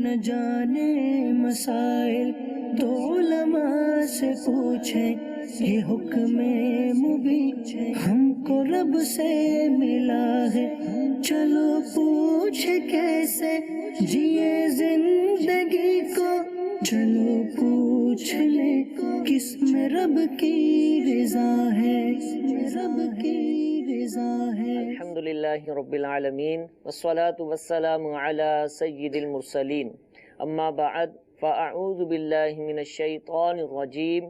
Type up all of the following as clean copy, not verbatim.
نہ جانے مسائل تو علماء سے پوچھیں، یہ حکم مبین ہم کو رب سے ملا ہے، چلو پوچھے کیسے جیے زندگی کو، چلو پوچھ لے کس میں رب کی رضا ہے، رب کی رضا ہے۔ الحمدللہ رب العالمین والصلاة والسلام علی سید المرسلین، اما بعد فاعوذ باللہ من الشیطان الرجیم،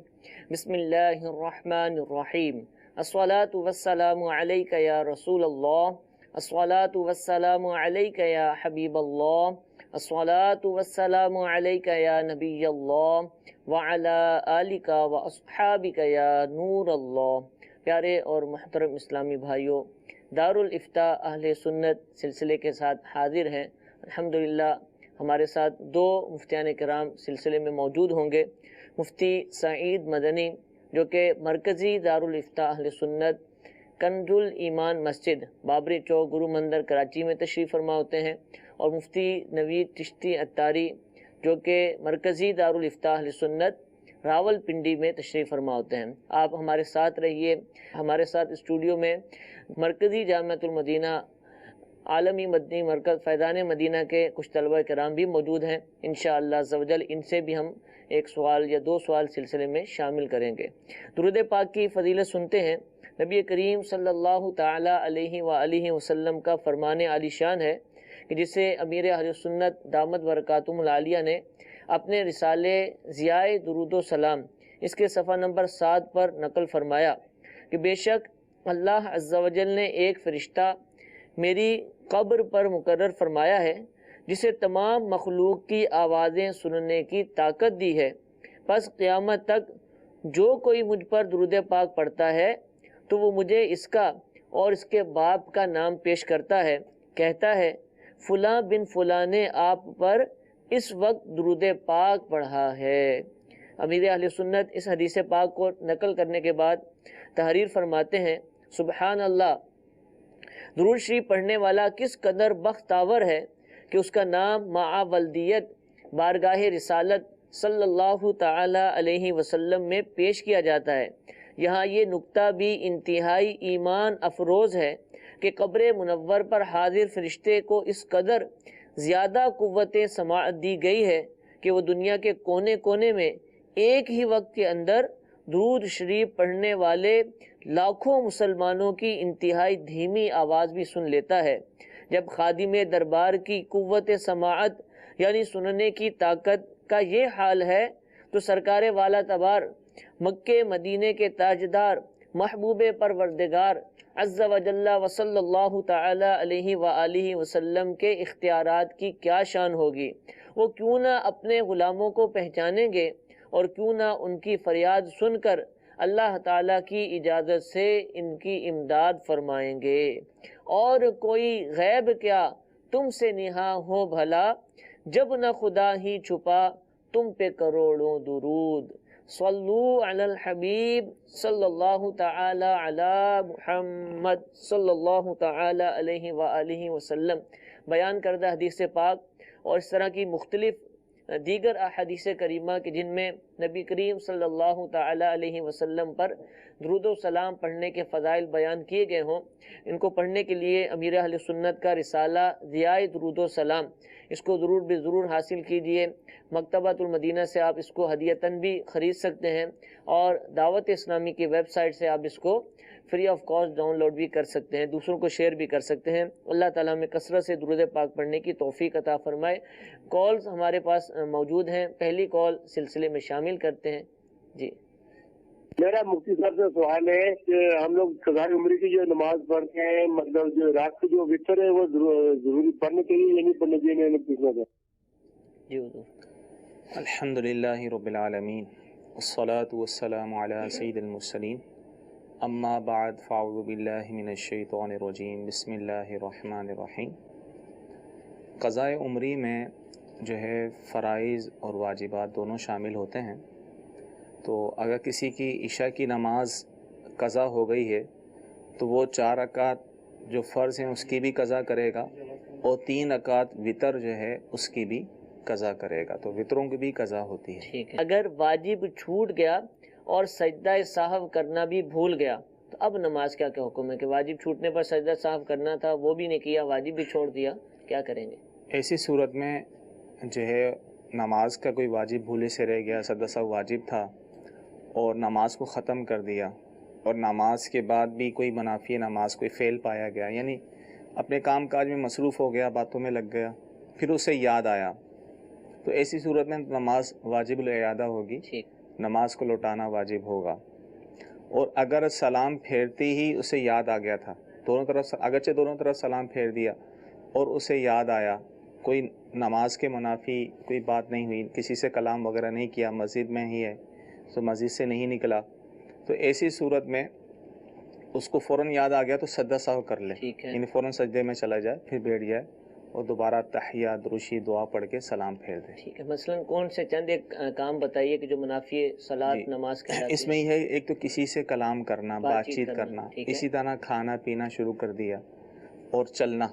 بسم اللہ الرحمن الرحیم۔ الصلاة والسلام علیک یا رسول اللہ، الصلاة والسلام علیک یا حبیب اللہ، الصلاة والسلام علیک یا نبی اللہ وعلی آلک واصحابک یا نور اللہ۔ پیارے اور محترم اسلامی بھائیوں، دارالافتاء اہل سنت سلسلے کے ساتھ حاضر ہیں۔ الحمدللہ ہمارے ساتھ دو مفتیان کرام سلسلے میں موجود ہوں گے۔ مفتی سعید مدنی جو کہ مرکزی دارالافتاء اہل سنت کنز الایمان مسجد بابری چوک گرو مندر کراچی میں تشریف فرما ہوتے ہیں، اور مفتی نوید چشتی اتاری جو کہ مرکزی دارالافتاء اہل سنت راول پنڈی میں تشریف فرما ہوتے ہیں۔ آپ ہمارے ساتھ رہیے۔ ہمارے ساتھ اسٹوڈیو میں مرکزی جامعۃ المدینہ عالمی مدنی مرکز فیضان مدینہ کے کچھ طلبہ کرام بھی موجود ہیں۔ انشاءاللہ عز و جل ان سے بھی ہم ایک سوال یا دو سوال سلسلے میں شامل کریں گے۔ درود پاک کی فضیلت سنتے ہیں۔ نبی کریم صلی اللہ تعالی علیہ وآلہ وسلم کا فرمان عالی شان ہے کہ جسے امیر اہل سنت دامت برکاتہم العالیہ نے اپنے رسالے ضیاء درود و سلام اس کے صفحہ نمبر 7 پر نقل فرمایا کہ بے شک اللہ عز و جل نے ایک فرشتہ میری قبر پر مقرر فرمایا ہے جسے تمام مخلوق کی آوازیں سننے کی طاقت دی ہے، پس قیامت تک جو کوئی مجھ پر درود پاک پڑھتا ہے تو وہ مجھے اس کا اور اس کے باپ کا نام پیش کرتا ہے، کہتا ہے فلاں بن فلاں نے آپ پر اس وقت درود پاک پڑھا ہے۔ امیر اہل سنت اس حدیث پاک کو نقل کرنے کے بعد تحریر فرماتے ہیں، سبحان اللہ، درود شریف پڑھنے والا کس قدر بختاور ہے کہ اس کا نام مع ولدیت بارگاہ رسالت صلی اللہ تعالی علیہ وسلم میں پیش کیا جاتا ہے۔ یہاں یہ نکتہ بھی انتہائی ایمان افروز ہے کہ قبر منور پر حاضر فرشتے کو اس قدر زیادہ قوت سماعت دی گئی ہے کہ وہ دنیا کے کونے کونے میں ایک ہی وقت کے اندر درود شریف پڑھنے والے لاکھوں مسلمانوں کی انتہائی دھیمی آواز بھی سن لیتا ہے۔ جب خادم دربار کی قوت سماعت یعنی سننے کی طاقت کا یہ حال ہے تو سرکار والا تبار مکے مدینے کے تاجدار محبوب پروردگار عز و جل و صلی اللہ تعالی علیہ وآلہ وسلم کے اختیارات کی کیا شان ہوگی۔ وہ کیوں نہ اپنے غلاموں کو پہچانیں گے اور کیوں نہ ان کی فریاد سن کر اللہ تعالیٰ کی اجازت سے ان کی امداد فرمائیں گے۔ اور کوئی غیب کیا تم سے نہاں ہو بھلا، جب نہ خدا ہی چھپا تم پہ کروڑوں درود۔ صلو علی الحبیب صلی اللہ تعالی علی محمد صلی اللہ تعالی علیہ وآلہ وسلم۔ بیان کردہ حدیث پاک اور اس طرح کی مختلف دیگر احادیث کریمہ کہ جن میں نبی کریم صلی اللہ تعالی علیہ وسلم پر درود و سلام پڑھنے کے فضائل بیان کیے گئے ہوں، ان کو پڑھنے کے لیے امیر اہل سنت کا رسالہ ضیاء درود و سلام اس کو ضرور بے ضرور حاصل کیجئے۔ مکتبۃ المدینہ سے آپ اس کو ہدیتاً بھی خرید سکتے ہیں، اور دعوت اسلامی کی ویب سائٹ سے آپ اس کو free of cost download بھی کر سکتے ہیں، دوسروں کو شیئر بھی کر سکتے ہیں۔ اللہ تعالیٰ میں کثرت سے درود پاک پڑھنے کی توفیق عطا فرمائے۔ کالز ہمارے پاس موجود ہیں، پہلی کال سلسلے میں شامل کرتے ہیں۔ جی میرا مفتی صاحب سے سوال ہے کہ ہم لوگ قضاء عمری کی جو نماز پڑھتے ہیں، مطلب جو رات کی جو وتر ہے وہ ضروری پڑھنے چاہیے یا نہیں پڑھنے چاہیے، میں نے پوچھنا تھا۔ جی حضور۔ الحمدللہ رب العالمین والصلاة والسلام علی سید المرسلین، اما بعد فاعوذ باللہ من الشیطان الرجیم، بسم اللہ الرحمن الرحیم۔ قضاء عمری میں جو ہے فرائض اور واجبات دونوں شامل ہوتے ہیں، تو اگر کسی کی عشاء کی نماز قضا ہو گئی ہے تو وہ 4 رکعت جو فرض ہیں اس کی بھی قضا کرے گا، اور 3 رکعت وتر جو ہے اس کی بھی قضا کرے گا، تو وطروں کی بھی قضا ہوتی ہے۔ ٹھیک ہے، اگر واجب چھوٹ گیا اور سجدہ سہو کرنا بھی بھول گیا تو اب نماز کا کیا حکم ہے کہ واجب چھوٹنے پر سجدہ سہو کرنا تھا وہ بھی نہیں کیا، واجب بھی چھوڑ دیا، کیا کریں گے؟ ایسی صورت میں جو ہے نماز کا کوئی واجب بھولے سے رہ گیا، سجدہ سہو واجب تھا اور نماز کو ختم کر دیا، اور نماز کے بعد بھی کوئی منافی نماز کوئی فعل پایا گیا، یعنی اپنے کام کاج میں مصروف ہو گیا، باتوں میں لگ گیا، پھر اسے یاد آیا، تو ایسی صورت میں نماز واجب الاعادہ ہوگی، ٹھیک، نماز کو لوٹانا واجب ہوگا۔ اور اگر سلام پھیرتے ہی اسے یاد آ گیا تھا، اگرچہ دونوں طرف سلام پھیر دیا اور اسے یاد آیا، کوئی نماز کے منافی کوئی بات نہیں ہوئی، کسی سے کلام وغیرہ نہیں کیا، مسجد میں ہی ہے تو مسجد سے نہیں نکلا، تو ایسی صورت میں اس کو فوراً یاد آ گیا تو سجدہ سہو کر لے، ٹھیک ہے، یعنی فوراً سجدے میں چلا جائے، پھر بیٹھ جائے اور دوبارہ تحیہ درشی دعا پڑھ کے سلام پھیر دے۔ ٹھیک ہے، مثلاً کون سے چند ایک کام بتائیے کہ جو منافی صلاۃ جی، نماز کہلاتے اس میں یہ ہے، ایک تو کسی سے کلام کرنا، بات چیت کرنا، ٹھیک ہے، اسی طرح کھانا پینا شروع کر دیا اور چلنا،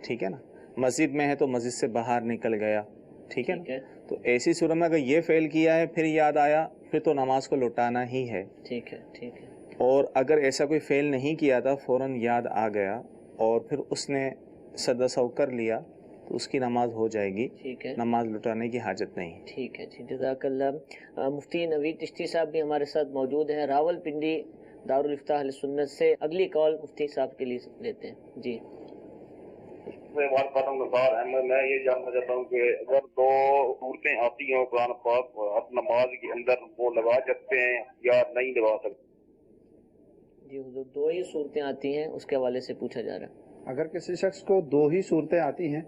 ٹھیک ہے نا، مسجد میں ہے تو مسجد سے باہر نکل گیا، ٹھیک ہے نا، تو ایسی صورت میں اگر یہ فعل کیا ہے پھر یاد آیا، پھر تو نماز کو لوٹانا ہی ہے۔ ٹھیک ہے، ٹھیک ہے، اور اگر ایسا کوئی فعل نہیں کیا تھا، فوراً یاد آ گیا اور پھر اس نے سجدہ سہو کر لیا تو اس کی نماز ہو جائے گی، ٹھیک ہے، نماز لٹانے کی حاجت نہیں۔ ٹھیک ہے جی، جزاک اللہ۔ مفتی نوید چشتی صاحب بھی ہمارے ساتھ موجود ہیں راول پنڈی دارالفتاح اہل سنت سے۔ اگلی کال مفتی صاحب کے لیے لیتے ہیں جی۔ میں یہ جاننا چاہتا ہوں کہ اگر دو صورتیں آتی ہیں قرآن پاک اب نماز کے اندر، وہ لگا سکتے ہیں یا نہیں لگا سکتے؟ جی حضور، دو ہی صورتیں آتی ہیں، اس کے حوالے سے پوچھا جا رہا ہے۔ اگر کسی شخص کو دو ہی صورتیں آتی ہیں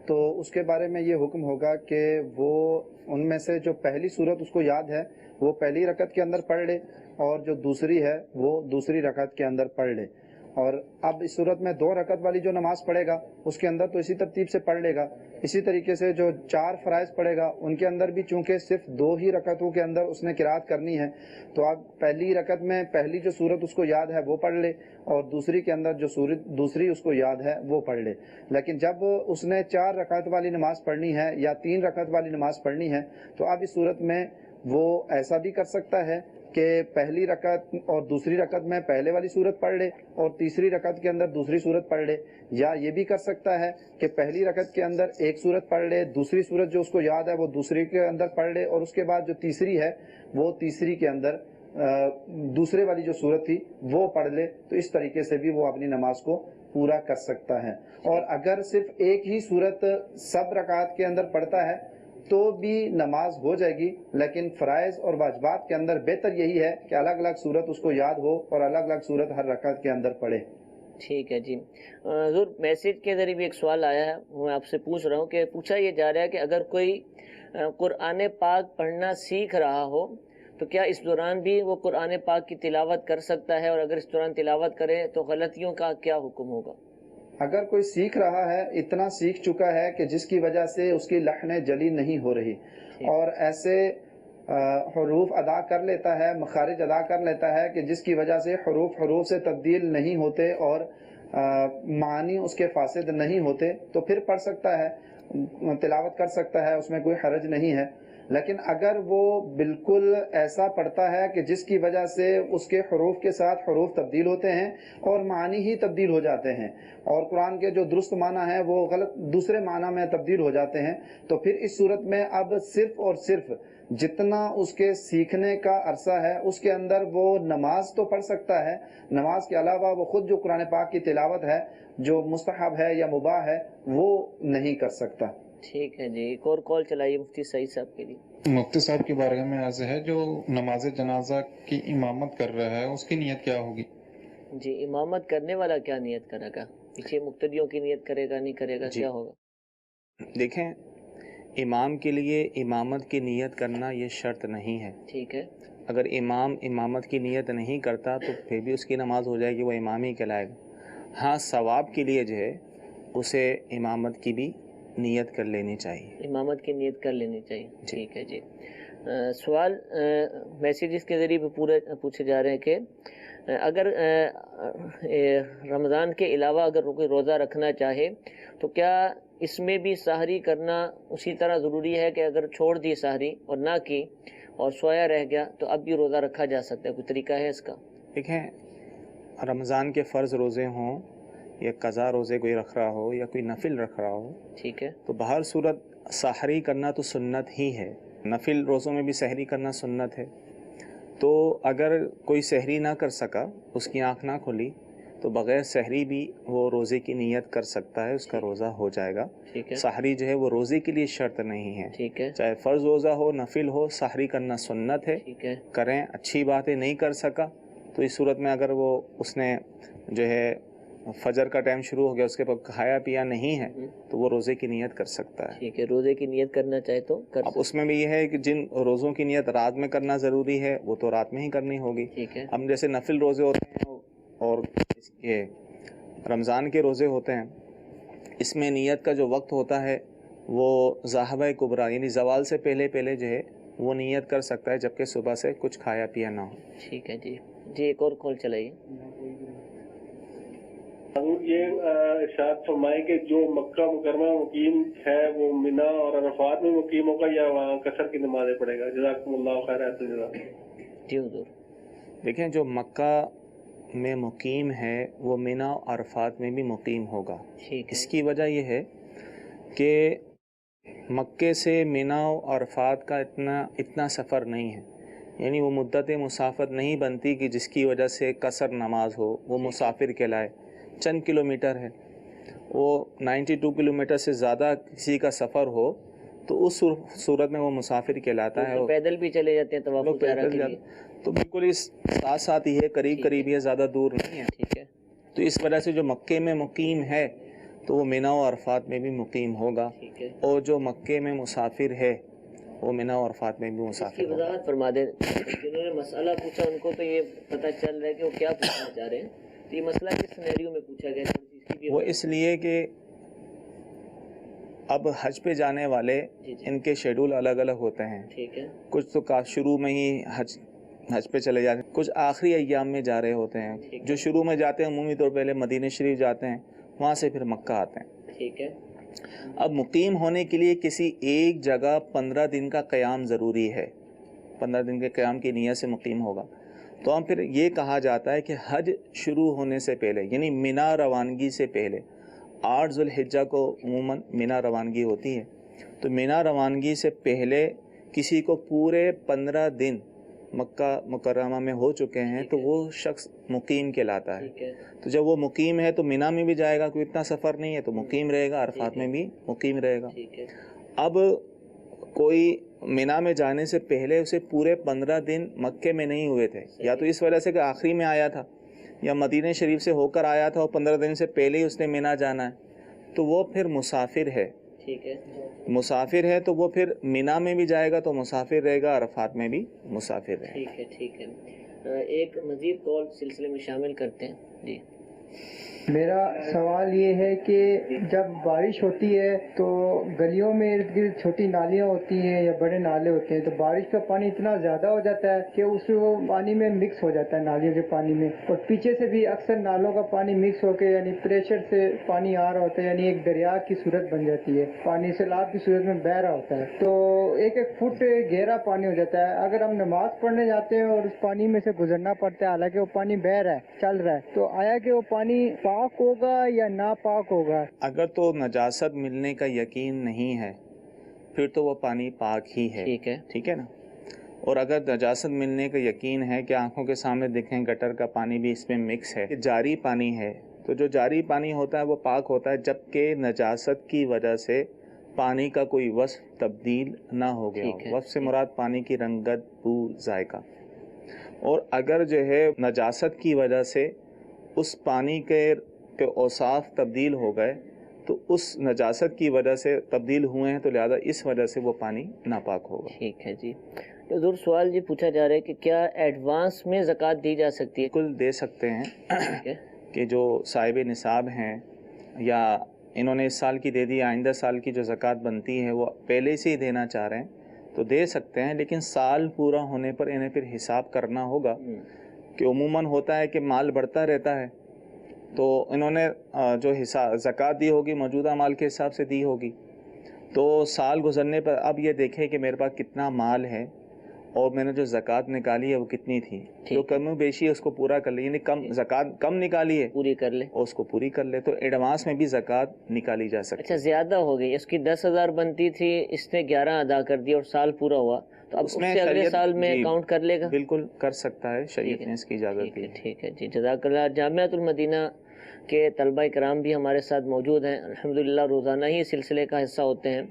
تو اس کے بارے میں یہ حکم ہوگا کہ وہ ان میں سے جو پہلی صورت اس کو یاد ہے وہ پہلی رکعت کے اندر پڑھ لے، اور جو دوسری ہے وہ دوسری رکعت کے اندر پڑھ لے۔ اور اب اس صورت میں 2 رکعت والی جو نماز پڑھے گا اس کے اندر تو اسی ترتیب سے پڑھ لے گا۔ اسی طریقے سے جو 4 فرائض پڑھے گا ان کے اندر بھی چونکہ صرف 2 ہی رکعتوں کے اندر اس نے قرات کرنی ہے، تو اب پہلی رکعت میں پہلی جو صورت اس کو یاد ہے وہ پڑھ لے، اور دوسری کے اندر جو صورت دوسری اس کو یاد ہے وہ پڑھ لے۔ لیکن جب اس نے 4 رکعت والی نماز پڑھنی ہے یا 3 رکعت والی نماز پڑھنی ہے تو اب اس صورت میں وہ ایسا بھی کر سکتا ہے کہ پہلی رکعت اور دوسری رکعت میں پہلے والی صورت پڑھ لے اور تیسری رکعت کے اندر دوسری صورت پڑھ لے، یا یہ بھی کر سکتا ہے کہ پہلی رکعت کے اندر ایک صورت پڑھ لے، دوسری صورت جو اس کو یاد ہے وہ دوسری کے اندر پڑھ لے، اور اس کے بعد جو تیسری ہے وہ تیسری کے اندر دوسرے والی جو صورت تھی وہ پڑھ لے۔ تو اس طریقے سے بھی وہ اپنی نماز کو پورا کر سکتا ہے۔ اور اگر صرف ایک ہی صورت سب رکعات کے اندر پڑھتا ہے تو بھی نماز ہو جائے گی، لیکن فرائض اور واجبات کے اندر بہتر یہی ہے کہ الگ الگ صورت اس کو یاد ہو اور الگ الگ صورت ہر رکعت کے اندر پڑھے۔ ٹھیک ہے جی حضور، میسیج کے ذریعے بھی ایک سوال آیا ہے، میں آپ سے پوچھ رہا ہوں کہ پوچھا یہ جا رہا ہے کہ اگر کوئی قرآن پاک پڑھنا سیکھ رہا ہو تو کیا اس دوران بھی وہ قرآن پاک کی تلاوت کر سکتا ہے، اور اگر اس دوران تلاوت کرے تو غلطیوں کا کیا حکم ہوگا؟ اگر کوئی سیکھ رہا ہے، اتنا سیکھ چکا ہے کہ جس کی وجہ سے اس کی لحن جلی نہیں ہو رہی اور ایسے حروف ادا کر لیتا ہے، مخارج ادا کر لیتا ہے کہ جس کی وجہ سے حروف سے تبدیل نہیں ہوتے اور معنی اس کے فاسد نہیں ہوتے، تو پھر پڑھ سکتا ہے، تلاوت کر سکتا ہے، اس میں کوئی حرج نہیں ہے۔ لیکن اگر وہ بالکل ایسا پڑھتا ہے کہ جس کی وجہ سے اس کے حروف کے ساتھ حروف تبدیل ہوتے ہیں اور معنی ہی تبدیل ہو جاتے ہیں، اور قرآن کے جو درست معنی ہیں وہ غلط دوسرے معنی میں تبدیل ہو جاتے ہیں، تو پھر اس صورت میں اب صرف اور صرف جتنا اس کے سیکھنے کا عرصہ ہے اس کے اندر وہ نماز تو پڑھ سکتا ہے، نماز کے علاوہ وہ خود جو قرآن پاک کی تلاوت ہے جو مستحب ہے یا مباح ہے وہ نہیں کر سکتا۔ ٹھیک ہے جی، ایک اور کال چلائیے مفتی سعید صاحب کے لیے۔ مفتی صاحب کی بارگاہ میں عرض ہے، جو نماز جنازہ کی امامت کر رہا ہے اس کی نیت کیا ہوگی؟ جی، امامت کرنے والا کیا نیت کرے گا؟ پیچھے مقتدیوں کی نیت کرے گا، نہیں کرے گا، جی، کیا ہوگا؟ دیکھیں، امام کے لیے امامت کی نیت کرنا یہ شرط نہیں ہے۔ ٹھیک ہے، اگر امام امامت کی نیت نہیں کرتا تو پھر بھی اس کی نماز ہو جائے گی، وہ امام ہی کہلائے گا۔ ہاں، ثواب کے لیے جو ہے اسے امامت کی بھی نیت کر لینی چاہیے۔ امامت کی نیت کر لینی چاہیے۔ ٹھیک ہے جی۔ سوال میسیجز کے ذریعے پورے پوچھے جا رہے ہیں کہ اگر رمضان کے علاوہ اگر کوئی روزہ رکھنا چاہے تو کیا اس میں بھی سحری کرنا اسی طرح ضروری ہے کہ اگر چھوڑ دی سحری اور نہ کی اور سویا رہ گیا تو اب بھی روزہ رکھا جا سکتا ہے؟ کوئی طریقہ ہے اس کا؟ دیکھیں، رمضان کے فرض روزے ہوں یا قضا روزے کوئی رکھ رہا ہو یا کوئی نفل رکھ رہا ہو، ٹھیک ہے، تو بہر صورت سحری کرنا تو سنت ہی ہے، نفل روزوں میں بھی سحری کرنا سنت ہے۔ تو اگر کوئی سحری نہ کر سکا، اس کی آنکھ نہ کھلی، تو بغیر سحری بھی وہ روزے کی نیت کر سکتا ہے، اس کا روزہ ہو جائے گا۔ ٹھیک ہے، سحری جو ہے وہ روزے کے لیے شرط نہیں ہے، ٹھیک ہے، چاہے فرض روزہ ہو نفل ہو، سحری کرنا سنت ہے، ٹھیک ہے، کریں، اچھی بات ہے۔ نہیں کر سکا تو اس صورت میں اگر اس نے جو ہے فجر کا ٹائم شروع ہو گیا، اس کے بعد کھایا پیا نہیں ہے تو وہ روزے کی نیت کر سکتا ہے۔ ٹھیک ہے، روزے کی نیت کرنا چاہے تو کر اب اس میں بھی یہ ہے کہ جن روزوں کی نیت رات میں کرنا ضروری ہے وہ تو رات میں ہی کرنی ہوگی۔ ٹھیک ہے، ہم جیسے نفل روزے ہوتے ہیں اور یہ رمضان کے روزے ہوتے ہیں، اس میں نیت کا جو وقت ہوتا ہے وہ ذاہبہ کبریٰ یعنی زوال سے پہلے جو ہے وہ نیت کر سکتا ہے، جبکہ صبح سے کچھ کھایا پیا نہ ہو۔ ٹھیک ہے جی، ایک اور کال چلائیے۔ حضور یہ ارشاد فرمائے کہ جو مکہ مکرمہ مقیم ہے وہ مینا اور عرفات میں مقیم ہوگا یا وہاں قصر کی نمازیں پڑھے گا؟ جزاکم اللہ خیر۔ جی حضور، دیکھیں، جو مکہ میں مقیم ہے وہ مینا اور عرفات میں بھی مقیم ہوگا۔ ٹھیک ہے، اس کی وجہ یہ ہے کہ مکے سے مینا اور عرفات کا اتنا سفر نہیں ہے، یعنی وہ مدت مسافت نہیں بنتی کہ جس کی وجہ سے قصر نماز ہو، وہ مسافر کہلائے۔ چند کلومیٹر ہے، وہ 92 کلومیٹر سے زیادہ کسی کا سفر ہو تو اس صورت میں وہ مسافر کہلاتا ہے۔ پیدل بھی چلے جاتے ہیں طواف لوگ وغیرہ پیدل کے لیے؟ جاتے تو بالکل اس ساتھ ہی ہے، قریب ہی ہے، زیادہ دور نہیں ہے۔ ٹھیک ہے، تو اس وجہ سے جو مکے میں مقیم ہے تو وہ مینا و عرفات میں بھی مقیم ہوگا، ٹھیک ہے، اور جو مکے میں مسافر ہے وہ مینا و عرفات میں بھی اس کی مسافر ہوگا۔ وضاحت فرما دیں۔ جنہوں نے مسئلہ پوچھا ان کو تو یہ پتہ چل رہا ہے کہ وہ کیا پوچھنا چاہ رہے ہیں، تو یہ مسئلہ کس سینیریو میں پوچھا گیا ہے؟ اس کی بھی وہ اس لیے کہ اب حج پہ جانے والے جی، ان کے شیڈول الگ الگ ہوتے ہیں، ٹھیک ہے، کچھ تو شروع میں ہی حج پہ چلے جاتے ہیں، کچھ آخری ایام میں جا رہے ہوتے ہیں۔ جو شروع میں جاتے ہیں عمومی طور پہلے مدینہ شریف جاتے ہیں، وہاں سے پھر مکہ آتے ہیں۔ ٹھیک ہے، اب مقیم ہونے کے لیے کسی ایک جگہ 15 دن کا قیام ضروری ہے، 15 دن کے قیام کی نیت سے مقیم ہوگا۔ تو ہم پھر یہ کہا جاتا ہے کہ حج شروع ہونے سے پہلے یعنی مینا روانگی سے پہلے 8 ذوالحجہ کو عموماً مینا روانگی ہوتی ہے، تو مینا روانگی سے پہلے کسی کو پورے 15 دن مکہ مکرمہ میں ہو چکے ہیں تو وہ شخص مقیم کہلاتا ہے۔ ٹھیک ہے، تو جب وہ مقیم ہے تو مینا میں بھی جائے گا، کوئی اتنا سفر نہیں ہے تو مقیم رہے گا، عرفات میں بھی مقیم رہے گا۔ ٹھیک ہے، اب کوئی مینا میں جانے سے پہلے اسے پورے 15 دن مکے میں نہیں ہوئے تھے، یا تو اس وجہ سے کہ آخری میں آیا تھا یا مدینہ شریف سے ہو کر آیا تھا اور 15 دن سے پہلے ہی اس نے مینا جانا ہے، تو وہ پھر مسافر ہے۔ ٹھیک ہے، مسافر ہے تو وہ پھر مینا میں بھی جائے گا تو مسافر رہے گا، عرفات میں بھی مسافر رہے گا۔ ٹھیک ہے، ٹھیک ہے۔ ایک مزید کال سلسلے میں شامل کرتے ہیں۔ جی، میرا سوال یہ ہے کہ جب بارش ہوتی ہے تو گلیوں میں ارد گرد چھوٹی نالیاں ہوتی ہیں یا بڑے نالے ہوتے ہیں، تو بارش کا پانی اتنا زیادہ ہو جاتا ہے کہ اس وہ پانی میں مکس ہو جاتا ہے، نالیوں کے پانی میں، اور پیچھے سے بھی اکثر نالوں کا پانی مکس ہو کے یعنی پریشر سے پانی آ رہا ہوتا ہے، یعنی ایک دریا کی صورت بن جاتی ہے، پانی سیلاب کی صورت میں بہہ رہا ہوتا ہے، تو 1-1 فٹ گہرا پانی ہو جاتا ہے۔ اگر ہم نماز پڑھنے جاتے ہیں اور اس پانی میں سے گزرنا پڑتا ہے، حالانکہ وہ پانی بہہ رہا ہے، چل رہا ہے، تو آیا کہ وہ پانی پاک ہوگا یا ناپاک ہوگا؟ اگر تو نجاست ملنے کا یقین نہیں ہے پھر تو وہ پانی پاک ہی ہے، ٹھیک ہے، ٹھیک ہے نا۔ اور اگر نجاست ملنے کا یقین ہے کہ آنکھوں کے سامنے دیکھیں گٹر کا پانی بھی اس میں مکس ہے، جاری پانی ہے، تو جو جاری پانی ہوتا ہے وہ پاک ہوتا ہے جبکہ نجاست کی وجہ سے پانی کا کوئی وصف تبدیل نہ ہو گیا ٹھیک ہے، ہو۔ وصف سے مراد پانی کی رنگت، بو، ذائقہ۔ اور اگر جو ہے نجاست کی وجہ سے اس پانی کے اوصاف تبدیل ہو گئے تو اس نجاست کی وجہ سے تبدیل ہوئے ہیں تو لہذا اس وجہ سے وہ پانی ناپاک ہوگا۔ ٹھیک ہے جی۔ تو حضور سوال پوچھا جا رہا ہے کہ کیا ایڈوانس میں زکوٰۃ دی جا سکتی ہے؟ بالکل دے سکتے ہیں ٹھیک ہے، کہ جو صاحب نصاب ہیں یا انہوں نے اس سال کی دے دی، آئندہ سال کی جو زکوٰۃ بنتی ہے وہ پہلے سے ہی دینا چاہ رہے ہیں تو دے سکتے ہیں، لیکن سال پورا ہونے پر انہیں پھر حساب کرنا ہوگا کہ عموماً ہوتا ہے کہ مال بڑھتا رہتا ہے، تو انہوں نے جو حساب زکوٰۃ دی ہوگی موجودہ مال کے حساب سے دی ہوگی، تو سال گزرنے پر اب یہ دیکھیں کہ میرے پاس کتنا مال ہے اور میں نے جو زکوٰۃ نکالی ہے وہ کتنی تھی، جو کم و بیشی ہے اس کو پورا کر لے، یعنی کم زکوٰۃ کم نکالی ہے پوری کر لے اور اس کو پوری کر لے، تو ایڈوانس میں بھی زکوٰۃ نکالی جا سکتی اچھا زیادہ ہو گئی، اس کی 10,000 بنتی تھی، اس نے 11 ادا کر دی اور سال پورا ہوا، تو اب اس سے اگلے شریعت سال میں جی کاؤنٹ کر لے گا؟ بالکل کر سکتا ہے، شریعت نے اس کی اجازت دی ہے۔ ٹھیک ہے جی، جزاک اللہ۔ جامعۃ المدینہ کے طلبہ کرام بھی ہمارے ساتھ موجود ہیں، الحمدللہ روزانہ ہی سلسلے کا حصہ ہوتے ہیں۔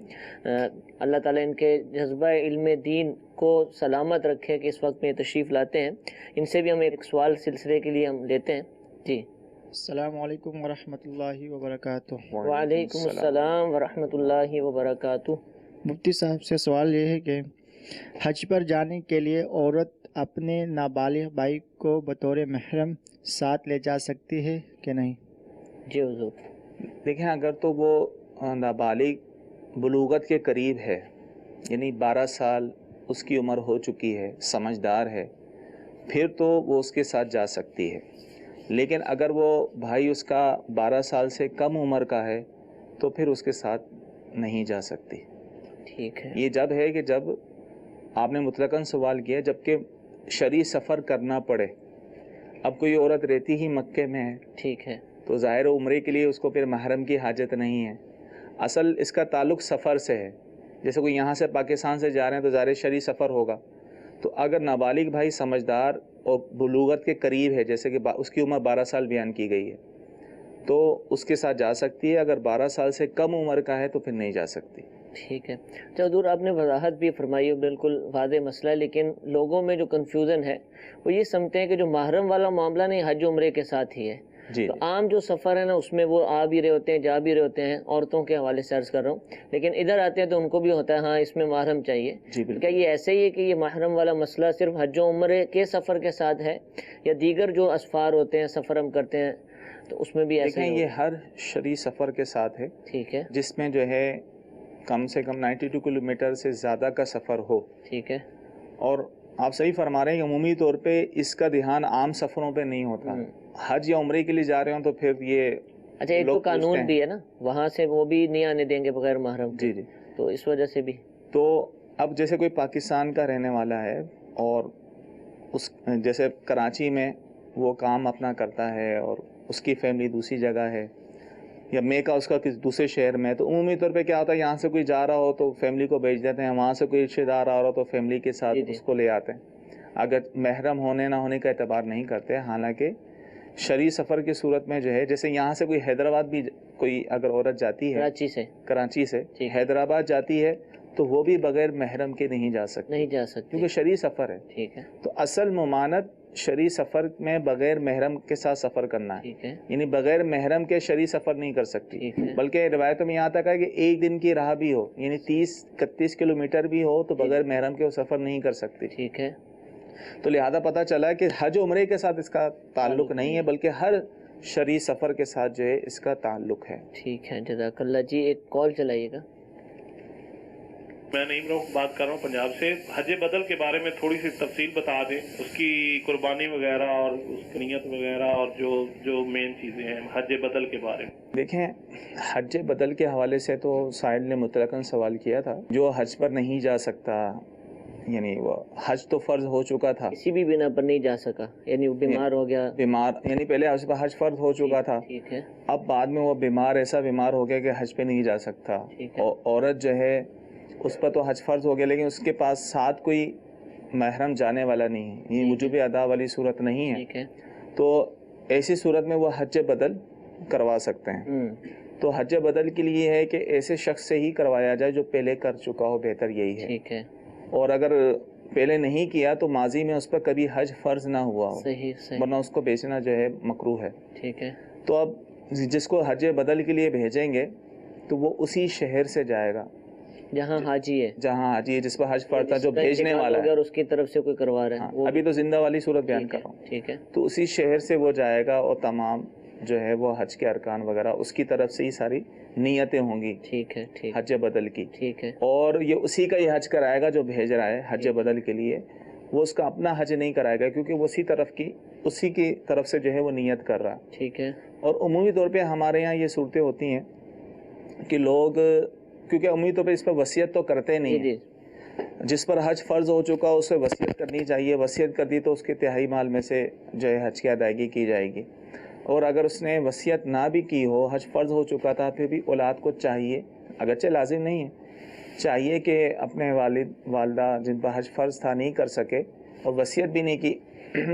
اللہ تعالیٰ ان کے جذبہ علم دین کو سلامت رکھے کہ اس وقت میں تشریف لاتے ہیں۔ ان سے بھی ہم ایک سوال سلسلے کے لیے ہم لیتے ہیں جی۔ السلام علیکم ورحمۃ اللہ وبرکاتہ۔ وعلیکم السلام ورحمۃ اللہ وبرکاتہ۔ مفتی صاحب سے سوال یہ ہے کہ حج پر جانے کے لیے عورت اپنے نابالغ بھائی کو بطور محرم ساتھ لے جا سکتی ہے کہ نہیں؟ جی حضور۔ دیکھیں اگر تو وہ نابالغ بلوغت کے قریب ہے، یعنی 12 سال اس کی عمر ہو چکی ہے، سمجھدار ہے، پھر تو وہ اس کے ساتھ جا سکتی ہے، لیکن اگر وہ بھائی اس کا 12 سال سے کم عمر کا ہے تو پھر اس کے ساتھ نہیں جا سکتی۔ ٹھیک ہے، یہ جب ہے کہ جب آپ نے مطلقاً سوال کیا جب کہ شرعی سفر کرنا پڑے۔ اب کوئی عورت رہتی ہی مکے میں ہے ٹھیک ہے، تو ظاہر عمرے کے لیے اس کو پھر محرم کی حاجت نہیں ہے، اصل اس کا تعلق سفر سے ہے۔ جیسے کوئی یہاں سے پاکستان سے جا رہے ہیں تو ظاہر شرعی سفر ہوگا، تو اگر نابالغ بھائی سمجھدار اور بلوغت کے قریب ہے، جیسے کہ اس کی عمر 12 سال بیان کی گئی ہے، تو اس کے ساتھ جا سکتی ہے، اگر 12 سال سے کم عمر کا ہے تو پھر نہیں جا سکتی۔ ٹھیک ہے۔ اچھا حضور، آپ نے وضاحت بھی فرمائی ہے، بالکل واضح مسئلہ ہے، لیکن لوگوں میں جو کنفیوژن ہے وہ یہ سمجھتے ہیں کہ جو محرم والا معاملہ نہیں حج عمرے کے ساتھ ہی ہے، جی تو عام جو سفر ہے نا اس میں وہ آ بھی رہے ہوتے ہیں، جا بھی رہے ہوتے ہیں، عورتوں کے حوالے سے عرض کر رہا ہوں، لیکن ادھر آتے ہیں تو ان کو بھی ہوتا ہے ہاں اس میں محرم چاہیے۔ جی بالکل۔ کیا یہ ایسے ہی ہے کہ یہ محرم والا مسئلہ صرف حج و عمرے کے سفر کے ساتھ ہے، یا دیگر جو اسفار ہوتے ہیں سفر ہم کرتے ہیں تو اس میں بھی ایسا دیکھیں ہی یہ ہوگا؟ ہر شرعی سفر کے ساتھ ہے، ٹھیک ہے، جس میں جو ہے کم سے کم 92 کلومیٹر سے زیادہ کا سفر ہو، ٹھیک ہے، اور آپ صحیح فرما رہے ہیں کہ عمومی طور پہ اس کا دھیان عام سفروں پہ نہیں ہوتا۔ حج یا عمرے کے لیے جا رہے ہوں تو پھر یہ اچھا ایک تو لوگ قانون پوچھتے ہیں۔ بھی ہے نا وہاں سے، وہ بھی نہیں آنے دیں گے بغیر محرم کے، جی جی۔ تو اس وجہ سے بھی تو اب جیسے کوئی پاکستان کا رہنے والا ہے اور اس جیسے کراچی میں وہ کام اپنا کرتا ہے اور اس کی فیملی دوسری جگہ ہے، یا میکا اس کا کسی دوسرے شہر میں، تو عمومی طور پہ کیا ہوتا ہے یہاں سے کوئی جا رہا ہو تو فیملی کو بھیج دیتے ہیں، وہاں سے کوئی رشتہ دار آ رہا ہو تو فیملی کے ساتھ جی جی۔ اس کو لے آتے ہیں، اگر محرم ہونے نہ ہونے کا اعتبار نہیں کرتے۔ حالانکہ شرعی سفر کی صورت میں جو ہے، جیسے یہاں سے کوئی حیدرآباد بھی کوئی اگر عورت جاتی ہے کراچی سے حیدرآباد جاتی ہے تو وہ بھی بغیر محرم کے نہیں جا سکتی، نہیں جا سکتی، کیونکہ شرعی سفر ہے۔ ٹھیک ہے، تو اصل ممانت شرعی سفر میں بغیر محرم کے ساتھ سفر کرنا ہے، ٹھیک ہے، یعنی بغیر محرم کے شرعی سفر نہیں کر سکتی، ٹھیک ہے، بلکہ روایتوں میں یہاں تک ہے کہ ایک دن کی راہ بھی ہو، یعنی 30-31 کلومیٹر بھی ہو تو بغیر محرم کے وہ سفر نہیں کر سکتی۔ ٹھیک ہے، تو لہذا پتہ چلا کہ حج و عمرے کے ساتھ اس کا تعلق نہیں ہے، بلکہ ہر شرعی سفر کے ساتھ جو ہے اس کا تعلق ہے۔ ٹھیک ہے، جزاک اللہ جی۔ ایک کال چلائیے گا۔ میں نعیم روح بات کر رہا ہوں پنجاب سے۔ حج بدل کے بارے میں تھوڑی سی تفصیل بتا دیں، اس کی قربانی وغیرہ اور اس کی نیت وغیرہ اور جو مین چیزیں ہیں حج بدل کے بارے میں۔ دیکھیں حج بدل کے حوالے سے تو سائل نے مطلقاً سوال کیا تھا، جو حج پر نہیں جا سکتا، یعنی وہ حج تو فرض ہو چکا تھا، کسی بھی بنا پر نہیں جا سکا، یعنی وہ بیمار ہو گیا، یعنی پہلے حج فرض ہو چکا تھا، ٹھیک ہے، اب بعد میں وہ ایسا بیمار ہو گیا کہ حج پہ نہیں جا سکتا، اور عورت جو ہے اس پر تو حج فرض ہو گیا لیکن اس کے پاس ساتھ کوئی محرم جانے والا نہیں ہے، یہ وجوب ادا والی صورت نہیں ہے، تو ایسی صورت میں وہ حج بدل کروا سکتے ہیں۔ تو حج بدل کے لیے ہے کہ ایسے شخص سے ہی کروایا جائے جو پہلے کر چکا ہو، بہتر یہی ہے، ٹھیک ہے، اور اگر پہلے نہیں کیا تو ماضی میں اس پر کبھی حج فرض نہ ہوا ہو، ورنہ اس کو بیچنا جو ہے مکروہ ہے۔ ٹھیک ہے، تو اب جس کو حج بدل کے لیے بھیجیں گے تو وہ اسی شہر سے جائے گا جہاں حاجی ہے، جس پر حج فرض تھا، جو بھیجنے والا ہے، اگر اس کی طرف سے کوئی کروا رہا ہے، ابھی تو زندہ والی صورت بیان کر رہا ہوں، ٹھیک ہے، تو اسی شہر سے وہ جائے گا اور تمام جو ہے وہ حج کے ارکان وغیرہ اس کی طرف سے ہی ساری نیتیں ہوں گی، ٹھیک ہے، حج بدل کی، ٹھیک ہے، اور یہ اسی کا یہ حج کرائے گا جو بھیج رہا ہے حج بدل کے لیے، وہ اس کا اپنا حج نہیں کرائے گا کیونکہ وہ اسی طرف کی اسی کی طرف سے جو ہے وہ نیت کر رہا ہے. ٹھیک ہے. اور عمومی طور پہ ہمارے یہاں یہ صورتیں ہوتی ہیں کہ لوگ کیونکہ عمومی طور پہ اس پہ وصیت تو کرتے نہیں ہیں. جس پر حج فرض ہو چکا اسے وصیت کرنی چاہیے. وصیت کر دی تو اس کے تہائی مال میں سے جو ہے حج کی ادائیگی کی جائے گی. اور اگر اس نے وصیت نہ بھی کی ہو, حج فرض ہو چکا تھا, پھر بھی اولاد کو چاہیے, اگرچہ لازم نہیں ہے, چاہیے کہ اپنے والد والدہ جن پر حج فرض تھا نہیں کر سکے اور وصیت بھی نہیں کی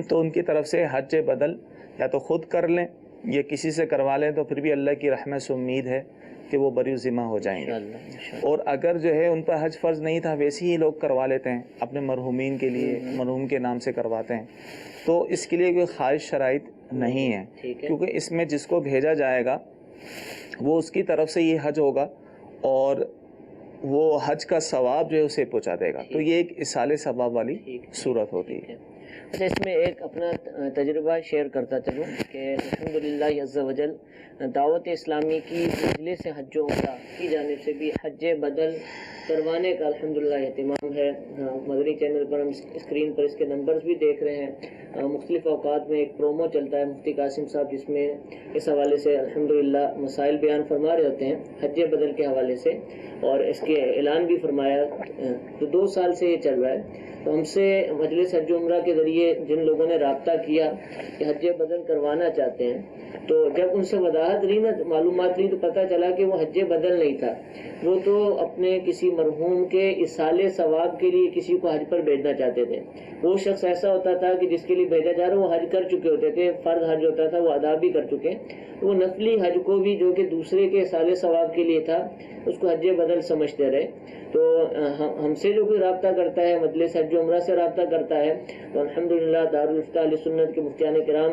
تو ان کی طرف سے حج بدل یا تو خود کر لیں یا کسی سے کروا لیں, تو پھر بھی اللہ کی رحمت سے امید ہے کہ وہ بری ذمہ ہو جائیں گے. اور اگر جو ہے ان پر حج فرض نہیں تھا ویسے ہی لوگ کروا لیتے ہیں اپنے مرحومین کے لیے, مرحوم کے نام سے کرواتے ہیں, تو اس کے لیے کوئی خاص شرائط نہیں ہے, کیونکہ اس میں جس کو بھیجا جائے گا وہ اس کی طرف سے یہ حج ہوگا اور وہ حج کا ثواب جو ہے اسے پہنچا دے گا. تو یہ ایک اصال ثواب والی صورت ہوتی ہے. اچھا, اس میں ایک اپنا تجربہ شیئر کرتا چلوں کہ الحمدللہ عز و جل دعوت اسلامی کی مجلس حج و عمرہ کی جانب سے بھی حج بدل کروانے کا الحمدللہ اہتمام ہے. مدنی چینل پر ہم اسکرین پر اس کے نمبرز بھی دیکھ رہے ہیں. مختلف اوقات میں ایک پرومو چلتا ہے مفتی قاسم صاحب جس میں اس حوالے سے الحمدللہ مسائل بیان فرما رہے ہوتے ہیں حج بدل کے حوالے سے, اور اس کے اعلان بھی فرمایا. تو 2 سال سے یہ چل رہا ہے. تو ہم سے مجلس حج عمرہ کے ذریعے جن لوگوں نے رابطہ کیا کہ حج بدل کروانا چاہتے ہیں, تو جب ان سے وضاحت نہیں نا, معلومات نہیں, تو پتہ چلا کہ وہ حج بدل نہیں تھا, وہ تو اپنے کسی مرحوم کے اصال ثواب کے لیے کسی کو حج پر بھیجنا چاہتے تھے. وہ شخص ایسا ہوتا تھا کہ جس کے لیے بھیجا جا رہا وہ حج کر چکے ہوتے تھے, فرض حج ہوتا تھا وہ ادا بھی کر چکے, وہ نفلی حج کو بھی جو کہ دوسرے کے اصال ثواب کے لیے تھا اس کو حج بدل سمجھتے رہے. تو ہم سے جو کوئی رابطہ کرتا ہے مجلس حج عمرہ سے رابطہ کرتا ہے تو الحمدللہ دارالفتہ اہل سنت کے مفتیان کرام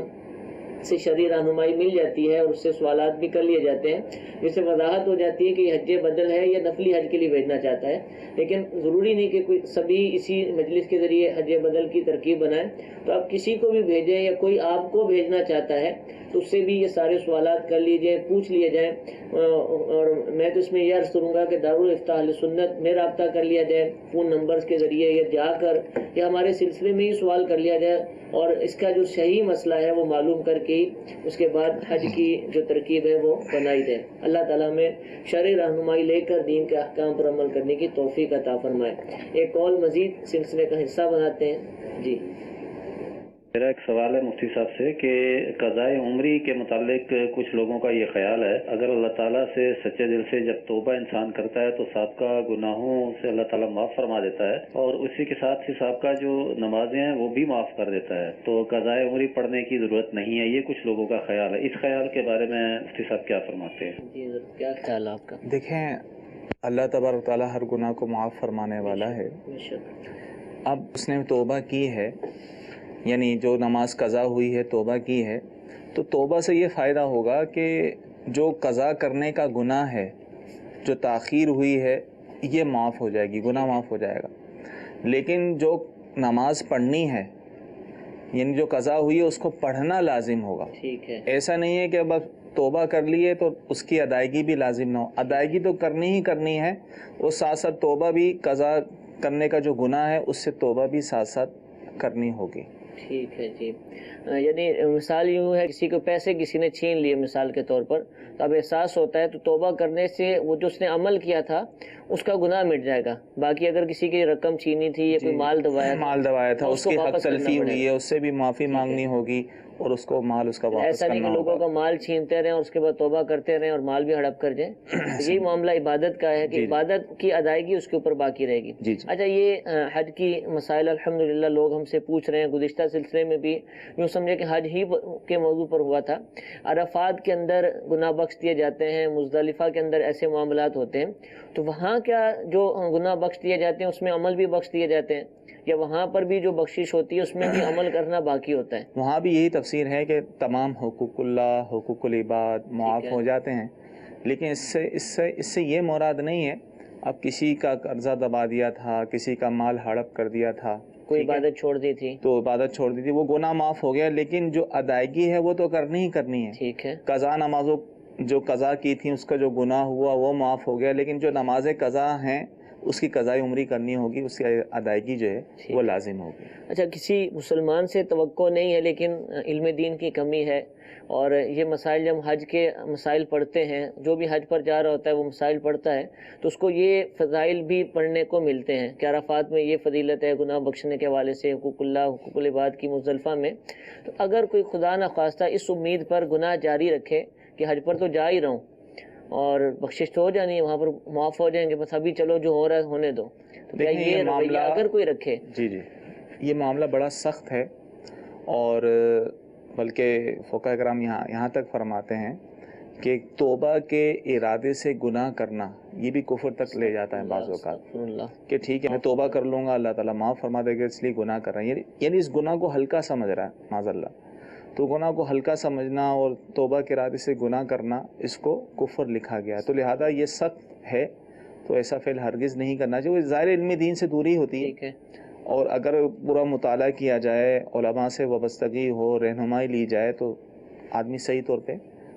سے شرعی رہنمائی مل جاتی ہے اور اس سے سوالات بھی کر لیے جاتے ہیں, جس سے وضاحت ہو جاتی ہے کہ یہ حج بدل ہے یا نفلی حج کے لیے بھیجنا چاہتا ہے. لیکن ضروری نہیں کہ کوئی سبھی اسی مجلس کے ذریعے حج بدل کی ترکیب بنائیں. تو آپ کسی کو بھی بھیجیں یا کوئی آپ کو بھیجنا چاہتا ہے تو اس سے بھی یہ سارے سوالات کر لیجئے, پوچھ لیے جائیں. اور میں تو اس میں یہ عرض کروں گا کہ دارالفتہ اہل سنت میں رابطہ کر لیا جائے فون نمبرز کے ذریعے یا جا کر یا ہمارے سلسلے میں ہی سوال کر لیا جائے, اور اس کا جو صحیح مسئلہ ہے وہ معلوم کر کے ہی اس کے بعد حج کی جو ترکیب ہے وہ بنائی جائے. اللہ تعالیٰ میں شرعی رہنمائی لے کر دین کے احکام پر عمل کرنے کی توفیق عطا فرمائے. ایک کال مزید سلسلے کا حصہ بناتے ہیں. جی, میرا ایک سوال ہے مفتی صاحب سے کہ قضائے عمری کے متعلق کچھ لوگوں کا یہ خیال ہے اگر اللہ تعالیٰ سے سچے دل سے جب توبہ انسان کرتا ہے تو سابقہ گناہوں سے اللہ تعالیٰ معاف فرما دیتا ہے اور اسی کے ساتھ ہی سابقہ جو نمازیں ہیں وہ بھی معاف کر دیتا ہے, تو قضائے عمری پڑھنے کی ضرورت نہیں ہے. یہ کچھ لوگوں کا خیال ہے. اس خیال کے بارے میں مفتی صاحب کیا فرماتے ہیں؟ جی کیا خیال ہے آپ کا؟ دیکھیں, اللہ تبارک تعالیٰ ہر گناہ کو معاف فرمانے والا ہے. اب اس نے توبہ کی ہے, یعنی جو نماز قضا ہوئی ہے توبہ کی ہے, تو توبہ سے یہ فائدہ ہوگا کہ جو قضا کرنے کا گناہ ہے, جو تاخیر ہوئی ہے, یہ معاف ہو جائے گی, گناہ معاف ہو جائے گا. لیکن جو نماز پڑھنی ہے, یعنی جو قضا ہوئی ہے اس کو پڑھنا لازم ہوگا. ٹھیک ہے, ایسا نہیں ہے کہ بس توبہ کر لیے تو اس کی ادائیگی بھی لازم نہ ہو. ادائیگی تو کرنی ہی کرنی ہے, اور ساتھ ساتھ توبہ بھی, قضا کرنے کا جو گناہ ہے اس سے توبہ بھی ساتھ ساتھ کرنی ہوگی. ٹھیک ہے. جی, یعنی مثال یوں ہے کسی کو پیسے کسی نے چھین لیے مثال کے طور پر, تو اب احساس ہوتا ہے تو توبہ کرنے سے وہ جو اس نے عمل کیا تھا اس کا گناہ مٹ جائے گا. باقی اگر کسی کی رقم چھینی تھی یا کوئی مال دبایا تھا اس کی حق تلفی ہوئی ہے, اس سے بھی معافی مانگنی ہوگی اور اس کو مال اس کا واپس ایسا نہیں کہ لوگوں کا مال چھینتے رہیں اور اس کے بعد توبہ کرتے رہیں اور مال بھی ہڑپ کر جائیں. یہی معاملہ عبادت کا ہے کہ عبادت کی ادائیگی اس کے اوپر باقی رہے گی. اچھا, یہ حج کی مسائل الحمدللہ لوگ ہم سے پوچھ رہے ہیں. گزشتہ سلسلے میں بھی یوں سمجھے کہ حج ہی کے موضوع پر ہوا تھا. عرفات کے اندر گناہ بخش دیے جاتے ہیں, مزدلفہ کے اندر ایسے معاملات ہوتے ہیں, تو وہاں کیا جو گناہ بخش دیے جاتے ہیں اس میں عمل بھی بخش دیے جاتے ہیں, یا وہاں پر بھی جو بخشش ہوتی ہے اس میں بھی عمل کرنا باقی ہوتا ہے؟ وہاں بھی یہی تفسیر ہے کہ تمام حقوق اللہ, حقوق العباد معاف ہو جاتے ہیں, لیکن اس سے یہ مراد نہیں ہے اب کسی کا قرضہ دبا دیا تھا, کسی کا مال ہڑپ کر دیا تھا, کوئی عبادت چھوڑ دی تھی تو عبادت چھوڑ دی تھی, وہ گناہ معاف ہو گیا, لیکن جو ادائیگی ہے وہ تو کرنی ہی کرنی ہے. ٹھیک ہے, قضا نمازوں جو قضا کی تھی اس کا جو گناہ ہوا وہ معاف ہو گیا, لیکن جو نماز قضا ہیں اس کی قضاء عمری کرنی ہوگی، اس کی ادائیگی جو ہے وہ لازم ہوگی۔ اچھا، کسی مسلمان سے توقع نہیں ہے لیکن علم دین کی کمی ہے، اور یہ مسائل جب حج کے مسائل پڑھتے ہیں، جو بھی حج پر جا رہا ہوتا ہے وہ مسائل پڑھتا ہے تو اس کو یہ فضائل بھی پڑھنے کو ملتے ہیں کہ عرفات میں یہ فضیلت ہے گناہ بخشنے کے حوالے سے، حقوق اللہ، حقوق العباد کی مزدلفہ میں۔ تو اگر کوئی خدا نخواستہ اس امید پر گناہ جاری رکھے کہ حج پر تو جا ہی رہا ہوں اور بخشش تو ہو جانی ہے، وہاں پر معاف ہو جائیں گے، بس ابھی چلو جو ہو رہا ہے ہونے دو، تو کیا یہ رویہ اگر کوئی رکھے؟ جی یہ معاملہ بڑا سخت ہے، اور بلکہ فقہاء کرام یہاں تک فرماتے ہیں کہ توبہ کے ارادے سے گناہ کرنا یہ بھی کفر تک لے جاتا ہے بعض اوقات، کہ ٹھیک ہے میں توبہ کر لوں گا، اللہ تعالیٰ معاف فرما دے گا، اس لیے گناہ کر رہا ہے، یعنی اس گناہ کو ہلکا سمجھ رہا ہے معاذ اللہ۔ تو گناہ کو ہلکا سمجھنا اور توبہ کے ارادے سے گناہ کرنا، اس کو کفر لکھا گیا ہے، تو لہذا یہ سخت ہے، تو ایسا فعل ہرگز نہیں کرنا چاہیے۔ وہ ظاہر علم دین سے دوری ہوتی ہے، اور اگر پورا مطالعہ کیا جائے، علماء سے وابستگی ہو، رہنمائی لی جائے، تو آدمی صحیح طور پہ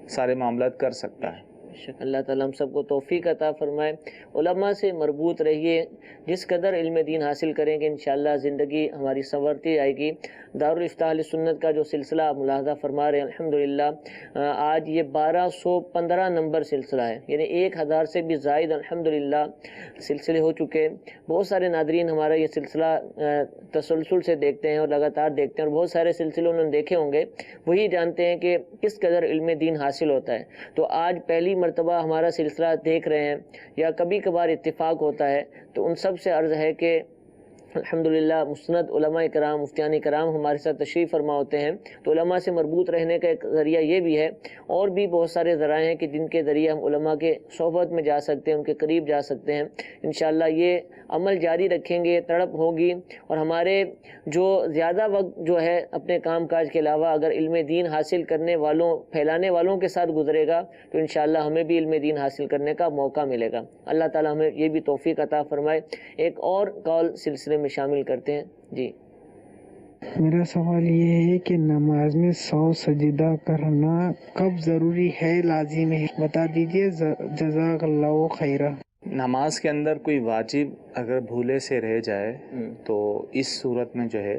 سارے معاملات کر سکتا ہے۔ اللہ تعالیٰ ہم سب کو توفیق عطا فرمائے۔ علماء سے مربوط رہیے، جس قدر علم دین حاصل کریں گے انشاءاللہ زندگی ہماری سنورتی جائے گی۔ دارالافتاء اہل سنت کا جو سلسلہ ملاحظہ فرما رہے ہیں الحمدللہ، آج یہ 1215 نمبر سلسلہ ہے، یعنی 1000 سے بھی زائد الحمدللہ سلسلے ہو چکے۔ بہت سارے ناظرین ہمارا یہ سلسلہ تسلسل سے دیکھتے ہیں اور لگاتار دیکھتے ہیں، اور بہت سارے سلسلے انہوں نے دیکھے ہوں گے، وہی جانتے ہیں کہ کس قدر علم دین حاصل ہوتا ہے۔ تو آج پہلی مرتبہ ہمارا سلسلہ دیکھ رہے ہیں یا کبھی کبھار اتفاق ہوتا ہے، تو ان سب سے عرض ہے کہ الحمدللہ مسند علماء کرام، مفتیان کرام ہمارے ساتھ تشریف فرما ہوتے ہیں، تو علماء سے مربوط رہنے کا ایک ذریعہ یہ بھی ہے، اور بھی بہت سارے ذرائع ہیں کہ جن کے ذریعے ہم علماء کے صحبت میں جا سکتے ہیں، ان کے قریب جا سکتے ہیں۔ انشاءاللہ یہ عمل جاری رکھیں گے، تڑپ ہوگی، اور ہمارے جو زیادہ وقت جو ہے اپنے کام کاج کے علاوہ اگر علم دین حاصل کرنے والوں، پھیلانے والوں کے ساتھ گزرے گا تو انشاءاللہ ہمیں بھی علم دین حاصل کرنے کا موقع ملے گا۔ اللہ تعالی ہمیں یہ بھی توفیق عطا فرمائے۔ ایک اور کال سلسلے میں شامل کرتے ہیں۔ جی، میرا سوال یہ ہے کہ نماز میں 100 سجدہ کرنا کب ضروری ہے، لازم ہے، بتا دیجئے، جزاک اللہ خیرہ۔ نماز کے اندر کوئی واجب اگر بھولے سے رہ جائے تو اس صورت میں جو ہے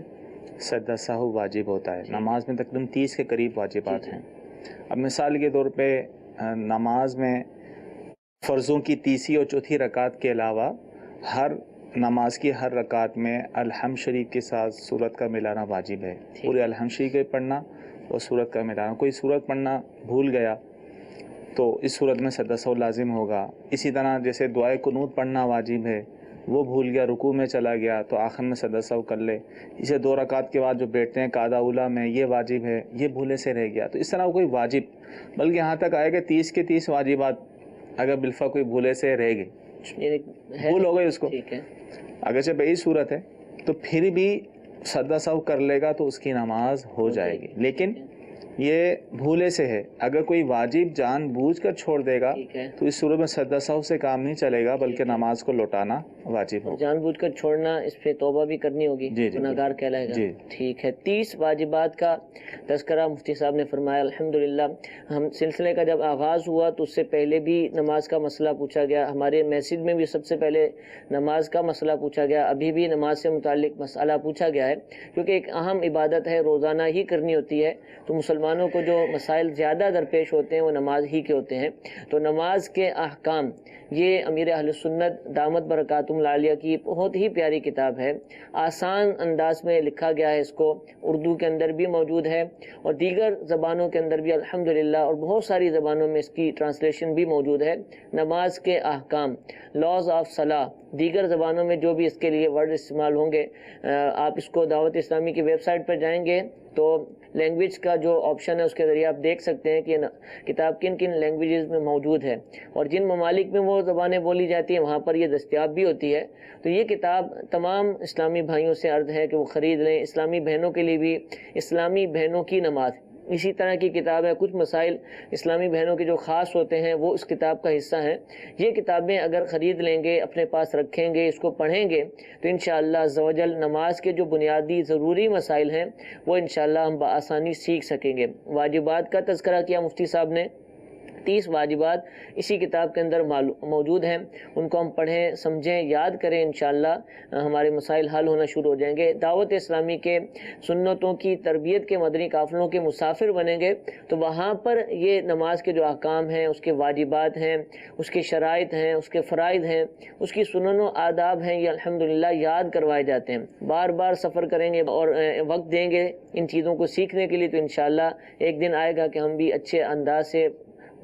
سجدہ سہو واجب ہوتا ہے۔ نماز میں تقریباً 30 کے قریب واجبات ہیں۔ اب مثال کے طور پہ نماز میں فرضوں کی تیسری اور چوتھی رکعت کے علاوہ ہر نماز کی ہر رکعت میں الحمد شریف کے ساتھ سورت کا ملانا واجب ہے۔ پورے الحمد شریف کے پڑھنا اور سورت کا ملانا۔ کوئی سورت پڑھنا بھول گیا تو اس صورت میں سجدہ سہو لازم ہوگا۔ اسی طرح جیسے دعائے قنوت پڑھنا واجب ہے، وہ بھول گیا، رکوع میں چلا گیا تو آخر میں سجدہ سہو کر لے۔ اسے 2 رکعت کے بعد جو بیٹھتے ہیں قعدہ اولیٰ میں، یہ واجب ہے، یہ بھولے سے رہ گیا۔ تو اس طرح کوئی واجب، بلکہ یہاں تک آئے کہ 30 کے 30 واجبات اگر بالفعل کوئی بھولے سے رہ گئی، بھول ہو گئی اس کو، اگرچہ بہی صورت ہے، تو پھر بھی سجدہ سہو کر لے گا تو اس کی نماز ہو جائے گی۔ لیکن یہ بھولے سے ہے، اگر کوئی واجب جان بوجھ کر چھوڑ دے گا تو اس صورت میں سجدہ سہو سے کام نہیں چلے گا، بلکہ نماز کو لوٹانا واجب ہوگا۔ جان بوجھ کر چھوڑنا، اس پہ توبہ بھی کرنی ہوگی، گناہگار کہلائے گا۔ ٹھیک ہے، 30 واجبات کا تذکرہ مفتی صاحب نے فرمایا۔ الحمدللہ ہم سلسلے کا جب آغاز ہوا تو اس سے پہلے بھی نماز کا مسئلہ پوچھا گیا، ہمارے میسیج میں بھی سب سے پہلے نماز کا مسئلہ پوچھا گیا، ابھی بھی نماز سے متعلق مسئلہ پوچھا گیا ہے، کیونکہ ایک اہم عبادت ہے، روزانہ ہی کرنی ہوتی ہے، تو مسلمانوں کو جو مسائل زیادہ درپیش ہوتے ہیں وہ نماز ہی کے ہوتے ہیں۔ تو نماز کے احکام، یہ امیر اہل سنت دامت برکاتہم العالیہ کی بہت ہی پیاری کتاب ہے، آسان انداز میں لکھا گیا ہے، اس کو اردو کے اندر بھی موجود ہے اور دیگر زبانوں کے اندر بھی الحمدللہ، اور بہت ساری زبانوں میں اس کی ٹرانسلیشن بھی موجود ہے۔ نماز کے احکام، لاز آف صلاح، دیگر زبانوں میں جو بھی اس کے لیے ورڈ استعمال ہوں گے، آپ اس کو دعوت اسلامی کی ویب سائٹ پر جائیں گے تو لینگویج کا جو آپشن ہے اس کے ذریعے آپ دیکھ سکتے ہیں کہ کتاب کن کن لینگویجز میں موجود ہے، اور جن ممالک میں وہ زبانیں بولی جاتی ہیں وہاں پر یہ دستیاب بھی ہوتی ہے۔ تو یہ کتاب تمام اسلامی بھائیوں سے عرض ہے کہ وہ خرید لیں، اسلامی بہنوں کے لیے بھی، اسلامی بہنوں کی نماز اسی طرح کی کتاب ہے، کچھ مسائل اسلامی بہنوں کے جو خاص ہوتے ہیں وہ اس کتاب کا حصہ ہیں۔ یہ کتابیں اگر خرید لیں گے، اپنے پاس رکھیں گے، اس کو پڑھیں گے تو انشاءاللہ عز و جل نماز کے جو بنیادی ضروری مسائل ہیں وہ انشاءاللہ ہم بآسانی سیکھ سکیں گے۔ واجبات کا تذکرہ کیا مفتی صاحب نے، 30 واجبات اسی کتاب کے اندر موجود ہیں، ان کو ہم پڑھیں، سمجھیں، یاد کریں، انشاءاللہ ہمارے مسائل حل ہونا شروع ہو جائیں گے۔ دعوت اسلامی کے سنتوں کی تربیت کے مدنی قافلوں کے مسافر بنیں گے تو وہاں پر یہ نماز کے جو احکام ہیں، اس کے واجبات ہیں، اس کے شرائط ہیں، اس کے فرائض ہیں، اس کی سنن و آداب ہیں، یہ الحمدللہ یاد کروائے جاتے ہیں۔ بار بار سفر کریں گے اور وقت دیں گے ان چیزوں کو سیکھنے کے لیے تو انشاءاللہ ایک دن آئے گا کہ ہم بھی اچھے انداز سے،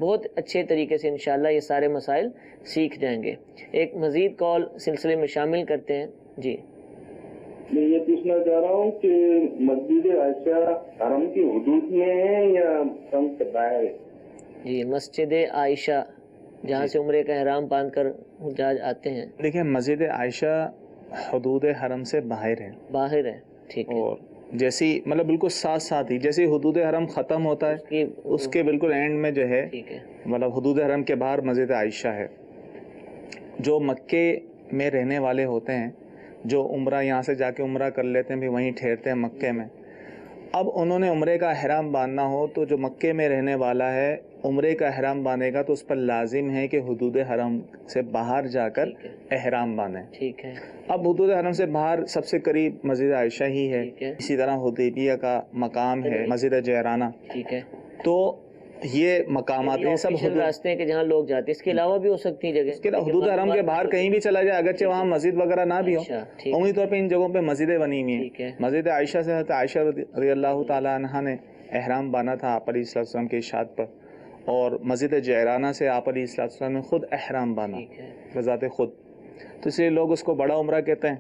بہت اچھے طریقے سے انشاءاللہ یہ سارے مسائل سیکھ جائیں گے۔ ایک مزید کال سلسلے میں شامل کرتے ہیں۔ جی میں یہ پوچھنا چاہ رہا ہوں کہ مسجد عائشہ حرم کی حدود میں ہے یا حرم سے باہر ہے؟ جی، مسجد عائشہ جہاں سے عمرے کا احرام باندھ کر حجاج آتے ہیں۔ دیکھیں مسجد عائشہ حدود حرم سے باہر ہے، باہر ہے، ٹھیک ہے۔ اور جیسی مطلب بالکل ساتھ ساتھ ہی جیسے حدود حرم ختم ہوتا ہے اس کے بالکل اینڈ میں جو ہے مطلب حدود حرم کے باہر مسجد عائشہ ہے۔ جو مکے میں رہنے والے ہوتے ہیں، جو عمرہ یہاں سے جا کے عمرہ کر لیتے ہیں، بھی وہیں ٹھہرتے ہیں مکے میں، اب انہوں نے عمرے کا احرام باندھنا ہو تو جو مکے میں رہنے والا ہے عمرے کا احرام باندھے گا تو اس پر لازم ہے کہ حدود حرم سے باہر جا کر احرام باندھیں۔ ٹھیک ہے۔ اب حدود حرم سے باہر سب سے قریب مسجد عائشہ ہی ہے، اسی طرح حدیبیہ کا مقام ہے، مسجد جعرانہ، ٹھیک ہے۔ تو یہ مقامات ہیں سب حدود راستے ہیں کہ جہاں لوگ جاتے ہیں، اس کے علاوہ بھی ہو سکتی جگہ، اس کے علاوہ حدود حرم کے باہر کہیں بھی چلا جائے اگرچہ وہاں مسجد وغیرہ نہ بھی ہو، عمومی طور پہ ان جگہوں پہ مسجدیں بنی ہوئی ہیں۔ مسجد عائشہ سے حضرت عائشہ رضی اللہ تعالیٰ عنہا نے احرام باندھا تھا آپ علیہ الصلوۃ والسلام کے ارشاد پر، اور مسجد جعرانہ سے آپ علیہ الصلوۃ والسلام نے خود احرام باندھا بذات خود، تو اس لیے لوگ اس کو بڑا عمرہ کہتے ہیں،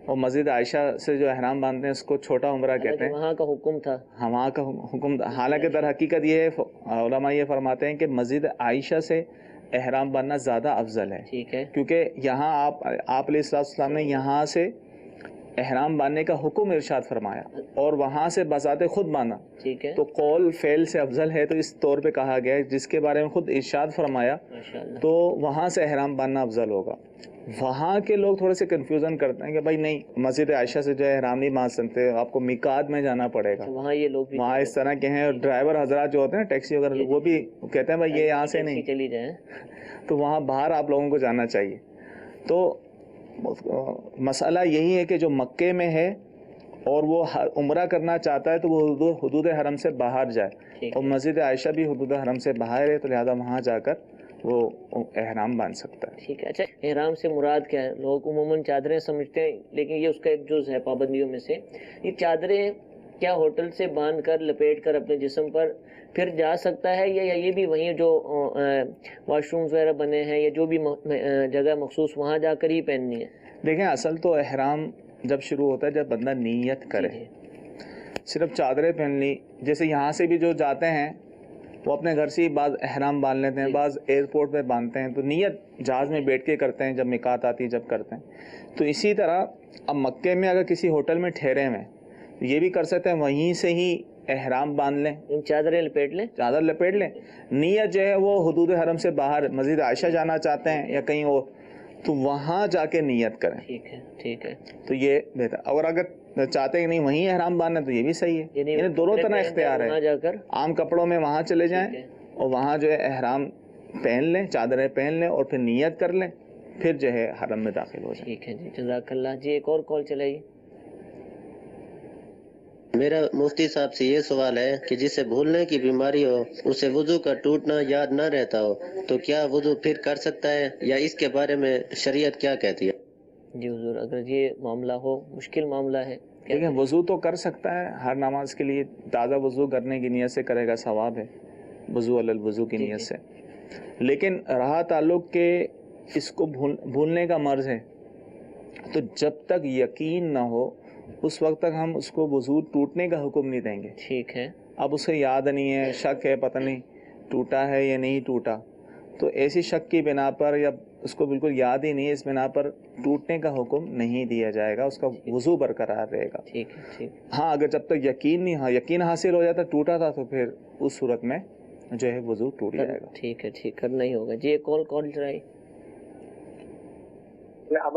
اور مسجد عائشہ سے جو احرام باندھتے ہیں اس کو چھوٹا عمرہ کہتے ہیں۔ وہاں کا حکم تھا، وہاں کا حکم تھا، حالانکہ در حقیقت یہ ہے علماء یہ فرماتے ہیں کہ مسجد عائشہ سے احرام باندھنا زیادہ افضل ہے، ٹھیک ہے، کیونکہ یہاں آپ علیہ السلام نے یہاں سے احرام باندھنے کا حکم ارشاد فرمایا اور وہاں سے بذات خود باندھا، ٹھیک ہے، تو قول فعل سے افضل ہے، تو اس طور پہ کہا گیا ہے جس کے بارے میں خود ارشاد فرمایا تو وہاں سے احرام باندھنا افضل ہوگا۔ وہاں کے لوگ تھوڑے سے کنفیوژن کرتے ہیں کہ بھائی نہیں مسجد عائشہ سے جو ہے احرام نہیں باندھ سکتے، آپ کو میقات میں جانا پڑے گا۔ وہاں یہ لوگ وہاں اس طرح کے ہیں، ڈرائیور حضرات جو ہوتے ہیں ٹیکسی وغیرہ وہ بھی کہتے ہیں بھائی یہ یہاں سے نہیں چلی جائیں، تو وہاں باہر آپ لوگوں کو جانا چاہیے۔ تو مسئلہ یہی ہے کہ جو مکے میں ہے اور وہ عمرہ کرنا چاہتا ہے تو وہ حدود حرم سے باہر جائے، اور مسجد عائشہ بھی حدود حرم سے باہر ہے تو لہذا وہاں جا کر وہ احرام باندھ سکتا ہے۔ ٹھیک ہے۔ اچھا، احرام سے مراد کیا ہے؟ لوگ عموماً چادریں سمجھتے ہیں، لیکن یہ اس کا ایک جز ہے پابندیوں میں سے۔ یہ چادریں کیا ہوٹل سے باندھ کر لپیٹ کر اپنے جسم پر پھر جا سکتا ہے، یا یہ بھی وہیں جو واش روم وغیرہ بنے ہیں یا جو بھی جگہ مخصوص وہاں جا کر ہی پہننی ہے؟ دیکھیں اصل تو احرام جب شروع ہوتا ہے جب بندہ نیت کرے، صرف چادریں پہن لی، جیسے یہاں سے بھی جو جاتے ہیں وہ اپنے گھر سے ہی بعض احرام باندھ لیتے ہیں، بعض ایئرپورٹ پہ باندھتے ہیں، تو نیت جہاز میں بیٹھ کے کرتے ہیں جب میقات آتی ہے جب کرتے ہیں۔ تو اسی طرح اب مکے میں اگر کسی ہوٹل میں ٹھہرے ہوئے یہ بھی کر سکتے ہیں، وہیں سے ہی احرام باندھ لیں، چادریں لپیٹ لیں، چادر لپیٹ لیں، نیت جو ہے وہ حدود حرم سے باہر مسجد عائشہ جانا چاہتے ہیں یا کہیں اور تو وہاں جا کے نیت کریں، ٹھیک ہے، ٹھیک ہے، تو یہ بہتر۔ اور اگر چاہتے ہیں نہیں وہیں احرام باندھنا تو یہ بھی صحیح ہے، یعنی دونوں طرح اختیار ہے، جا کر عام کپڑوں میں وہاں چلے جائیں اور وہاں جو ہے احرام پہن لیں، چادریں پہن لیں اور پھر نیت کر لیں، پھر جو ہے حرم میں داخل ہو جائیں۔ ٹھیک ہے جی، جزاک اللہ۔ جی ایک اور کال چلائیے۔ میرا مفتی صاحب سے یہ سوال ہے کہ جسے بھولنے کی بیماری ہو، اسے وضو کا ٹوٹنا یاد نہ رہتا ہو، تو کیا وضو پھر کر سکتا ہے، یا اس کے بارے میں شریعت کیا کہتی ہے؟ جی حضور، اگر یہ معاملہ ہو، مشکل معاملہ ہے، دیکھیں وضو تو کر سکتا ہے، ہر نماز کے لیے تازہ وضو کرنے کی نیت سے کرے گا ثواب ہے، وضو علی الوضو کی نیت سے، لیکن رہا تعلق کہ اس کو بھولنے کا مرض ہے تو جب تک یقین نہ ہو اس وقت تک ہم اس کو وضو ٹوٹنے کا حکم نہیں دیں گے۔ ٹھیک ہے، اب اسے یاد نہیں ہے، شک ہے، پتہ نہیں ٹوٹا ہے یا نہیں ٹوٹا، تو ایسی شک کی بنا پر یا اس کو بالکل یاد ہی نہیں ہے، اس بنا پر ٹوٹنے کا حکم نہیں دیا جائے گا، اس کا وضو برقرار رہے گا۔ ٹھیک ہے، ٹھیک۔ ہاں اگر جب تک یقین حاصل ہو جاتا ٹوٹا تھا تو پھر اس صورت میں جو ہے وضو ٹوٹ جائے گا۔ ٹھیک ہے، ٹھیک، کرنا ہی ہوگا۔ جی ایک کال چلائی۔ اب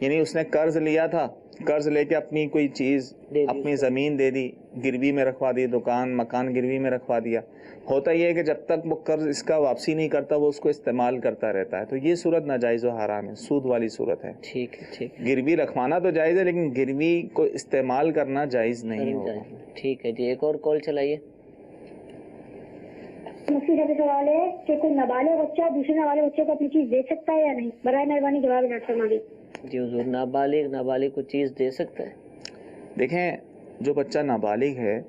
یعنی اس نے قرض لیا تھا, قرض لے کے اپنی کوئی چیز, اپنی زمین دے دی, گروی میں رکھوا دی, دکان مکان گروی میں رکھوا دیا. ہوتا یہ ہے کہ جب تک وہ قرض اس کا واپسی نہیں کرتا وہ اس کو استعمال کرتا رہتا ہے, تو یہ صورت ناجائز و حرام ہے, سود والی صورت ہے. ٹھیک ہے, ٹھیک ہے. گروی رکھوانا تو جائز ہے لیکن گروی کو استعمال کرنا جائز نہیں ہوگا. ٹھیک ہے جی, ایک اور کال چلائیے. مفتی صاحب سوال ہے کہ کوئی نابالغ بچہ دوسرے نابالغ بچے کو اپنی چیز دے سکتا ہے یا نہیں؟ برائے مہربانی جواب ڈاکٹر فرمائیے. جی حضور, نابالغ کو چیز دے سکتا ہے؟ دیکھیں, جو بچہ نابالغ ہے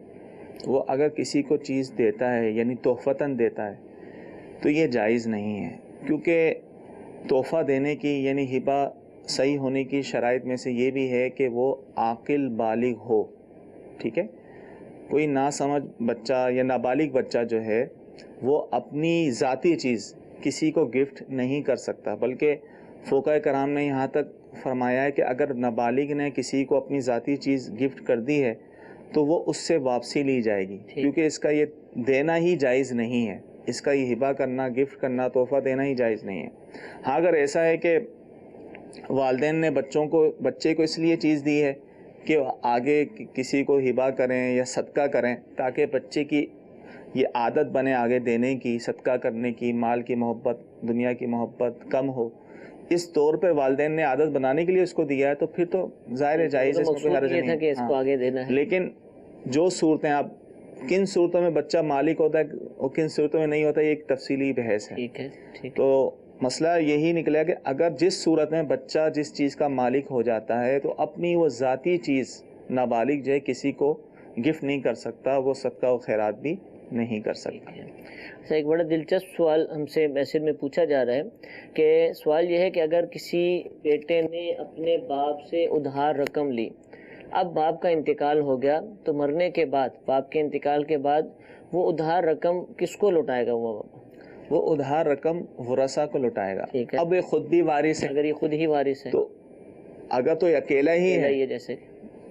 وہ اگر کسی کو چیز دیتا ہے یعنی تحفتاً دیتا ہے تو یہ جائز نہیں ہے, کیونکہ تحفہ دینے کی یعنی ہبہ صحیح ہونے کی شرائط میں سے یہ بھی ہے کہ وہ عاقل بالغ ہو. ٹھیک ہے, کوئی ناسمجھ بچہ یا نابالغ بچہ جو ہے وہ اپنی ذاتی چیز کسی کو گفٹ نہیں کر سکتا, بلکہ فقہاء کرام نے یہاں تک فرمایا ہے کہ اگر نابالغ نے کسی کو اپنی ذاتی چیز گفٹ کر دی ہے تو وہ اس سے واپسی لی جائے گی, کیونکہ اس کا یہ دینا ہی جائز نہیں ہے, اس کا یہ ہبہ کرنا, گفٹ کرنا, تحفہ دینا ہی جائز نہیں ہے. ہاں اگر ایسا ہے کہ والدین نے بچے کو اس لیے چیز دی ہے کہ آگے کسی کو ہبہ کریں یا صدقہ کریں تاکہ بچے کی یہ عادت بنے آگے دینے کی, صدقہ کرنے کی, مال کی محبت, دنیا کی محبت کم ہو, اس طور پر والدین نے عادت بنانے کے لیے اس کو دیا ہے تو پھر تو ظاہر ہے جائز ہے, اس میں کوئی حرج نہیں کہ اس کو آگے دینا ہے. لیکن جو صورتیں, آپ کن صورتوں میں بچہ مالک ہوتا ہے اور کن صورتوں میں نہیں ہوتا, یہ ایک تفصیلی بحث ہے. ٹھیک ہے, ٹھیک. تو مسئلہ یہی نکلا کہ اگر جس صورت میں بچہ جس چیز کا مالک ہو جاتا ہے تو اپنی وہ ذاتی چیز نابالغ جو ہے کسی کو گفٹ نہیں کر سکتا, وہ صدقہ و خیرات بھی نہیں کر سکتا. اچھا, ایک بڑا دلچسپ سوال ہم سے میسج میں پوچھا جا رہا ہے کہ سوال یہ ہے کہ اگر کسی بیٹے نے اپنے باپ سے ادھار رقم لی, اب باپ کا انتقال ہو گیا تو مرنے کے بعد, باپ کے انتقال کے بعد وہ ادھار رقم کس کو لوٹائے گا؟ وہ ادھار رقم ورثہ کو لوٹائے گا. اب یہ خود بھی وارث ہے, اگر یہ خود ہی وارث ہے تو اگر تو اکیلا ہی ہے, جیسے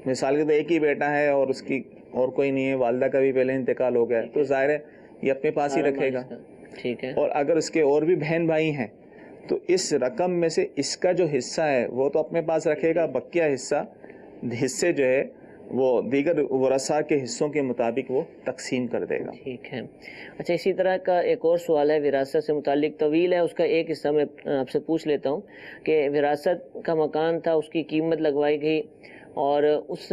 مثال کے تو ایک ہی بیٹا ہے اور اس کی اور کوئی نہیں ہے, والدہ کا بھی پہلے انتقال ہو گیا, تو ظاہر ہے یہ اپنے پاس ہی رکھے گا. ٹھیک ہے. اور اگر اس کے اور بھی بہن بھائی ہیں تو اس رقم میں سے اس کا جو حصہ ہے وہ تو اپنے پاس رکھے گا, بقیہ حصے جو ہے وہ دیگر ورثاء کے حصوں کے مطابق وہ تقسیم کر دے گا. ٹھیک ہے. اچھا, اسی طرح کا ایک اور سوال ہے وراثت سے متعلق, طویل ہے, اس کا ایک حصہ میں آپ سے پوچھ لیتا ہوں کہ وراثت کا مکان تھا, اس کی قیمت لگوائی گئی اور اس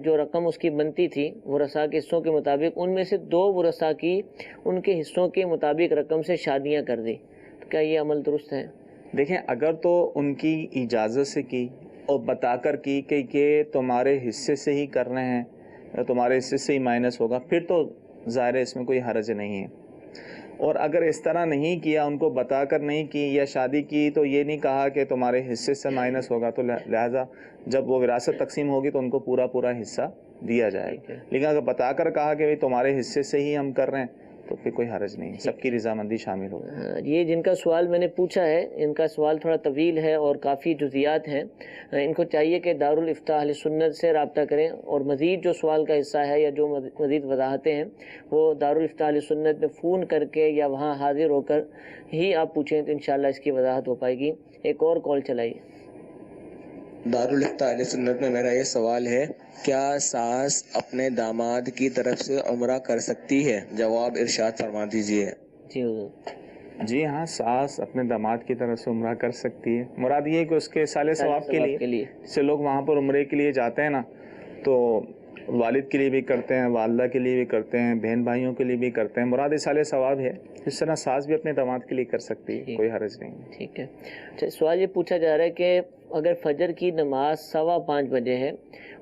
جو رقم اس کی بنتی تھی ورثاء کے حصوں کے مطابق, ان میں سے 2 ورثاء کی ان کے حصوں کے مطابق رقم سے شادیاں کر دی, تو کیا یہ عمل درست ہے؟ دیکھیں, اگر تو ان کی اجازت سے کی اور بتا کر کی کہ یہ تمہارے حصے سے ہی کر رہے ہیں, تمہارے حصے سے ہی مائنس ہوگا, پھر تو ظاہر ہے اس میں کوئی حرج نہیں ہے. اور اگر اس طرح نہیں کیا, ان کو بتا کر نہیں کی یا شادی کی تو یہ نہیں کہا کہ تمہارے حصے سے مائنس ہوگا, تو لہٰذا جب وہ وراثت تقسیم ہوگی تو ان کو پورا حصہ دیا جائے گا. لیکن اگر بتا کر کہا کہ تمہارے حصے سے ہی ہم کر رہے ہیں تو پھر کوئی حرج نہیں, سب کی رضامندی شامل ہوگی. یہ جن کا سوال میں نے پوچھا ہے, ان کا سوال تھوڑا طویل ہے اور کافی جزیات ہیں, ان کو چاہیے کہ دارالافتاء اہل سنت سے رابطہ کریں اور مزید جو سوال کا حصہ ہے یا جو مزید وضاحتیں ہیں وہ دارالافتاء اہل سنت میں فون کر کے یا وہاں حاضر ہو کر ہی آپ پوچھیں تو انشاءاللہ اس کی وضاحت ہو پائے گی. ایک اور کال چلائیے. دارالافتاء اہل سنت میں میرا یہ سوال ہے, کیا ساس اپنے داماد کی طرف سے عمرہ کر سکتی ہے؟ جواب ارشاد فرما دیجیے. جی ہاں, ساس اپنے داماد کی طرف سے عمرہ کر سکتی ہے. مراد یہ ہے کہ اس کے سال ثواب کے لیے سے لوگ وہاں پر عمرے کے لیے جاتے ہیں نا, تو والد کے لیے بھی کرتے ہیں, والدہ کے لیے بھی کرتے ہیں, بہن بھائیوں کے لیے بھی کرتے ہیں, مراد سال ثواب ہے. اس طرح ساس بھی اپنے داماد کے لیے کر سکتی ہے, کوئی حرج نہیں. ٹھیک ہے. اچھا, سوال یہ پوچھا جا رہا ہے کہ اگر فجر کی نماز 5:15 بجے ہے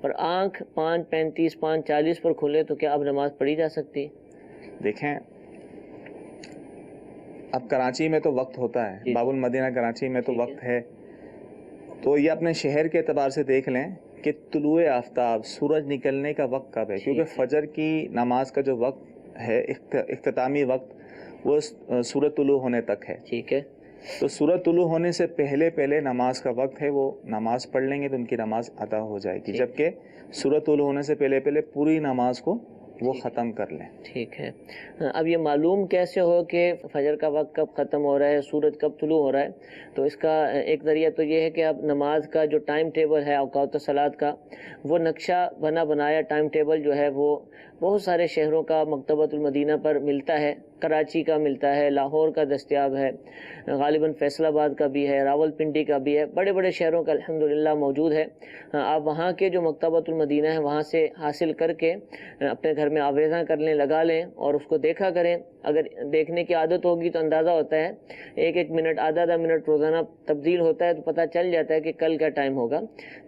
اور آنکھ 5:35 5:40 پر کھلے تو کیا اب نماز پڑھی جا سکتی؟ دیکھیں, اب کراچی میں تو وقت ہوتا ہے, باب المدینہ کراچی میں تو وقت ہے, تو یہ اپنے شہر کے اعتبار سے دیکھ لیں کہ طلوع آفتاب, سورج نکلنے کا وقت کب ہے, کیونکہ فجر کی نماز کا جو وقت ہے اختتامی وقت وہ سورج طلوع ہونے تک ہے. ٹھیک ہے. تو سورج طلوع ہونے سے پہلے نماز کا وقت ہے, وہ نماز پڑھ لیں گے تو ان کی نماز ادا ہو جائے گی, جبکہ سورج طلوع ہونے سے پہلے پوری نماز کو وہ ختم کر لیں. ٹھیک ہے. اب یہ معلوم کیسے ہو کہ فجر کا وقت کب ختم ہو رہا ہے, سورج کب طلوع ہو رہا ہے؟ تو اس کا ایک ذریعہ تو یہ ہے کہ اب نماز کا جو ٹائم ٹیبل ہے اوقات الصلاۃ کا, وہ نقشہ بنایا ٹائم ٹیبل جو ہے وہ بہت سارے شہروں کا مکتبۃ المدینہ پر ملتا ہے. کراچی کا ملتا ہے, لاہور کا دستیاب ہے, غالباً فیصل آباد کا بھی ہے, راول پنڈی کا بھی ہے, بڑے بڑے شہروں کا الحمدللہ موجود ہے. آپ وہاں کے جو مکتبۃ المدینہ ہے وہاں سے حاصل کر کے اپنے گھر میں آویزاں کر لیں, لگا لیں اور اس کو دیکھا کریں. اگر دیکھنے کی عادت ہوگی تو اندازہ ہوتا ہے, ایک منٹ آدھا منٹ روزانہ تبدیل ہوتا ہے تو پتہ چل جاتا ہے کہ کل کا ٹائم ہوگا.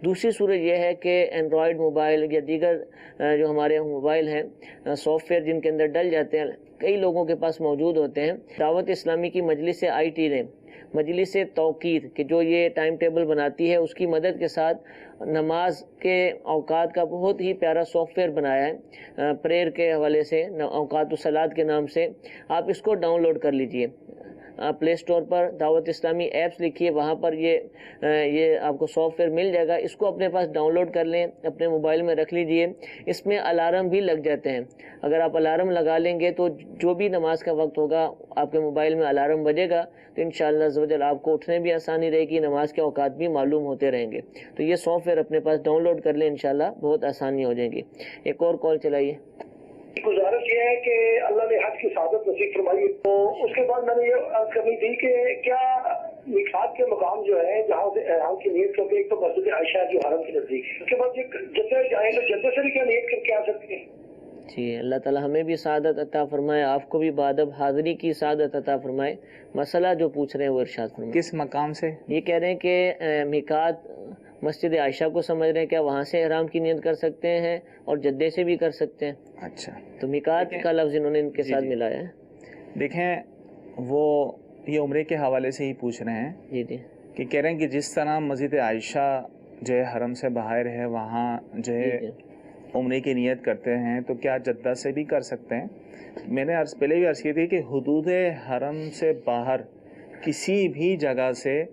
دوسری صورت یہ ہے کہ اینڈرائڈ موبائل یا دیگر جو ہمارے موبائل ہیں سافٹ ویئر جن کے اندر ڈل جاتے ہیں, کئی لوگوں کے پاس موجود ہوتے ہیں. دعوت اسلامی کی مجلس IT نے مجلس توقیر کہ جو یہ ٹائم ٹیبل بناتی ہے اس کی مدد کے ساتھ نماز کے اوقات کا بہت ہی پیارا سافٹ ویئر بنایا ہے پریئر کے حوالے سے, اوقات الصلاۃ کے نام سے. آپ اس کو ڈاؤن لوڈ کر لیجئے, پلے اسٹور پر دعوت اسلامی ایپس لکھیے, وہاں پر یہ آپ کو سافٹ ویئر مل جائے گا. اس کو اپنے پاس ڈاؤن لوڈ کر لیں, اپنے موبائل میں رکھ لیجئے. اس میں الارم بھی لگ جاتے ہیں. اگر آپ الارم لگا لیں گے تو جو بھی نماز کا وقت ہوگا آپ کے موبائل میں الارم بجے گا تو انشاءاللہ عزوجل آپ کو اٹھنے بھی آسانی رہے گی, نماز کے اوقات بھی معلوم ہوتے رہیں گے. تو یہ سافٹ ویئر اپنے پاس ڈاؤن لوڈ کر لیں, انشاءاللہ بہت آسانی ہو جائیں گی. ایک اور کال چلائیے. گزارش یہ ہے کہ اللہ نے حج کی سعادت نصیب فرمائی, تو اس کے بعد میں نے یہ عرض کرنی تھی کہ کیا میقات کے مقام جو ہے جہاں سے احرام کی نیت کر کے, ایک تو مسجد عائشہ جو حرم کے نزدیک ہے, اس کے بعد جدہ جائیں تو جدہ سے بھی کیا نیت کر کے آ سکتے ہیں؟ جی, اللہ تعالی ہمیں بھی سعادت عطا فرمائے, آپ کو بھی بادب حاضری کی سعادت عطا فرمائے. مسئلہ جو پوچھ رہے ہیں وہ ارشاد فرمائے. کس مقام سے یہ کہہ رہے ہیں کہ میقات مسجد عائشہ کو سمجھ رہے ہیں, کیا وہاں سے احرام کی نیت کر سکتے ہیں اور جدے سے بھی کر سکتے ہیں؟ اچھا, تو میقات کا لفظ انہوں نے ان کے ساتھ ملایا ہے. دیکھیں وہ یہ عمرے کے حوالے سے ہی پوچھ رہے ہیں. جی جی, کہ کہہ رہے ہیں کہ جس طرح مسجد عائشہ جو ہے حرم سے باہر ہے وہاں جو ہے عمرے کی نیت کرتے ہیں تو کیا جدہ سے بھی کر سکتے ہیں؟ میں نے پہلے بھی عرض کی تھی کہ حدود حرم سے باہر کسی بھی جگہ سے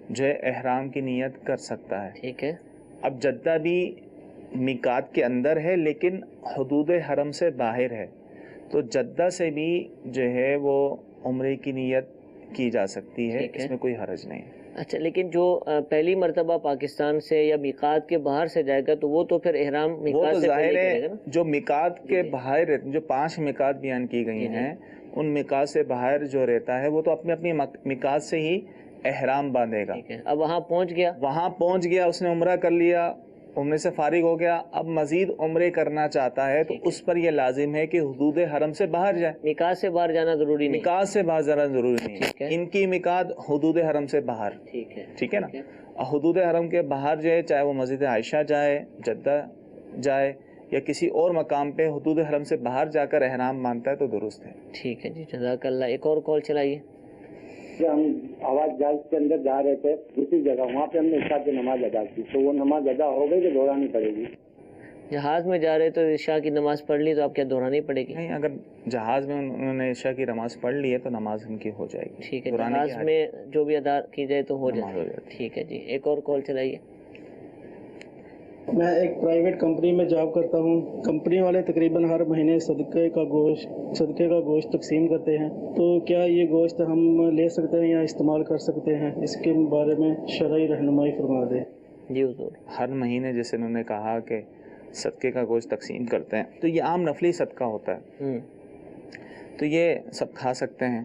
جو ہے احرام کی نیت کر سکتا ہے. ٹھیک ہے. اب جدہ بھی میقات کے اندر ہے لیکن حدود حرم سے باہر ہے, تو جدہ سے بھی جو ہے وہ عمرے کی نیت کی جا سکتی ہے, اس میں کوئی حرج نہیں. اچھا, لیکن جو پہلی مرتبہ پاکستان سے یا میقات کے باہر سے جائے گا تو وہ تو پھر احرام میقات سے پہلے کرے گا نا. جو میقات کے باہر جو 5 میقات بیان کی گئی ہیں ان میقات سے باہر جو رہتا ہے وہ تو اپنی میقات سے ہی احرام باندھے گا. اب وہاں پہنچ گیا, اس نے عمرہ کر لیا, عمرے سے فارغ ہو گیا, اب مزید عمرے کرنا چاہتا ہے تو اس پر یہ لازم ہے کہ حدود حرم سے باہر جائے. میقات سے باہر جانا ضروری نہیں, میقات سے باہر جانا ضروری نہیں, ان کی میقات حدود حرم سے باہر. ٹھیک ہے نا. حدود حرم کے باہر جو ہے چاہے وہ مسجد عائشہ جائے, جدہ جائے یا کسی اور مقام پہ حدود حرم سے باہر جا کر احرام مانتا ہے تو درست ہے. ٹھیک ہے جی, جزاک اللہ. ایک اور کال چلائیے. ہم آواز جہاز کے اندر جا رہے تھے دوسری جگہ, وہاں پہ ہم نے عشاء کی نماز ادا کی, تو وہ نماز ادا ہو گئی تو دہرانی پڑے گی؟ جہاز میں جا رہے تو عشاء کی نماز پڑھ لی تو آپ کیا دہرانی پڑے گی؟ نہیں, اگر جہاز میں انہوں نے عشاء کی نماز پڑھ لی ہے تو نماز ان کی ہو جائے گی. ٹھیک ہے, جہاز میں جو بھی ادا کی جائے تو ہو جائے. ٹھیک ہے جی, ایک اور کال چلائیے. میں ایک پرائیویٹ کمپنی میں جاب کرتا ہوں. کمپنی والے تقریباً ہر مہینے صدقے کا گوشت تقسیم کرتے ہیں, تو کیا یہ گوشت ہم لے سکتے ہیں یا استعمال کر سکتے ہیں؟ اس کے بارے میں شرعی رہنمائی فرما دیں. جی حضور. ہر مہینے جیسے انہوں نے کہا کہ صدقے کا گوشت تقسیم کرتے ہیں تو یہ عام نفلی صدقہ ہوتا ہے, تو یہ سب کھا سکتے ہیں.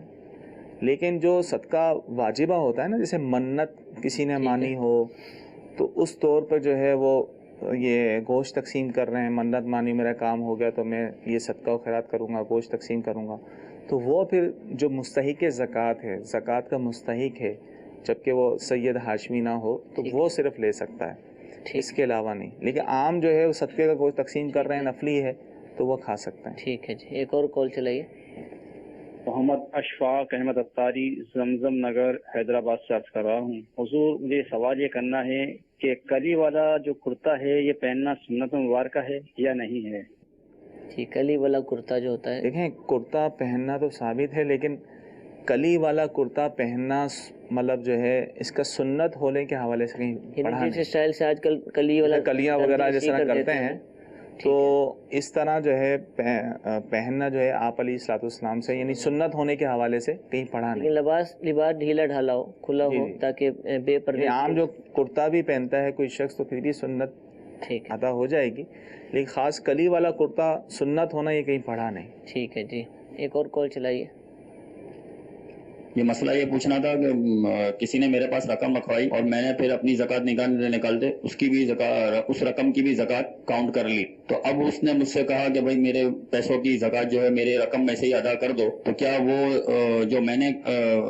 لیکن جو صدقہ واجبہ ہوتا ہے نا, جیسے منت کسی نے مانی ہو تو اس طور پر جو ہے وہ یہ گوشت تقسیم کر رہے ہیں, منت مانی میرا کام ہو گیا تو میں یہ صدقہ و خیرات کروں گا, گوشت تقسیم کروں گا, تو وہ پھر جو مستحق زکوٰۃ ہے, زکوٰۃ کا مستحق ہے, جبکہ وہ سید ہاشمی نہ ہو تو وہ صرف لے سکتا ہے, اس کے علاوہ نہیں. لیکن عام جو ہے وہ صدقے کا گوشت تقسیم کر رہے ہیں, نفلی ہے تو وہ کھا سکتے ہیں. ٹھیک ہے جی, ایک اور کال چلائیے. محمد اشفاق احمد اتاری, زمزم نگر, حیدرآباد سے عرض کر رہا ہوں. حضور مجھے سوال یہ کرنا ہے کہ کلی والا جو کرتا ہے یہ پہننا سنت مبارکہ ہے یا نہیں ہے؟ جی, کلی والا کرتا جو ہوتا ہے, دیکھیں کرتا پہننا تو ثابت ہے, لیکن کلی والا کرتا پہننا مطلب جو ہے اس کا سنت ہونے کے حوالے سے کہیں پڑھا نہیں. جس اسٹائل سے آج کل کلی والا کلیاں وغیرہ جس طرح کرتے ہیں تو اس طرح جو ہے پہننا جو ہے آپ علیہ الصلوۃ والسلام سے یعنی سنت ہونے کے حوالے سے کہیں پڑھا نہیں. لباس ڈھیلا ڈھالا ہو، کھلا ہو، تاکہ بے پردے. عام جو کرتا بھی پہنتا ہے کوئی شخص تو پھر بھی سنت ادا ہو جائے گی، لیکن خاص کلی والا کرتا سنت ہونا یہ کہیں پڑھا نہیں. ٹھیک ہے جی، ایک اور کال چلائیے. یہ مسئلہ یہ پوچھنا تھا کہ کسی نے میرے پاس رقم رکھوائی اور میں نے پھر اپنی زکوٰۃ نکالتے اس کی بھی اس رقم کی بھی زکوٰۃ کاؤنٹ کر لی. تو اب اس نے مجھ سے کہا کہ بھائی میرے پیسوں کی زکوٰۃ جو ہے میرے رقم میں سے ہی ادا کر دو. تو کیا وہ جو میں نے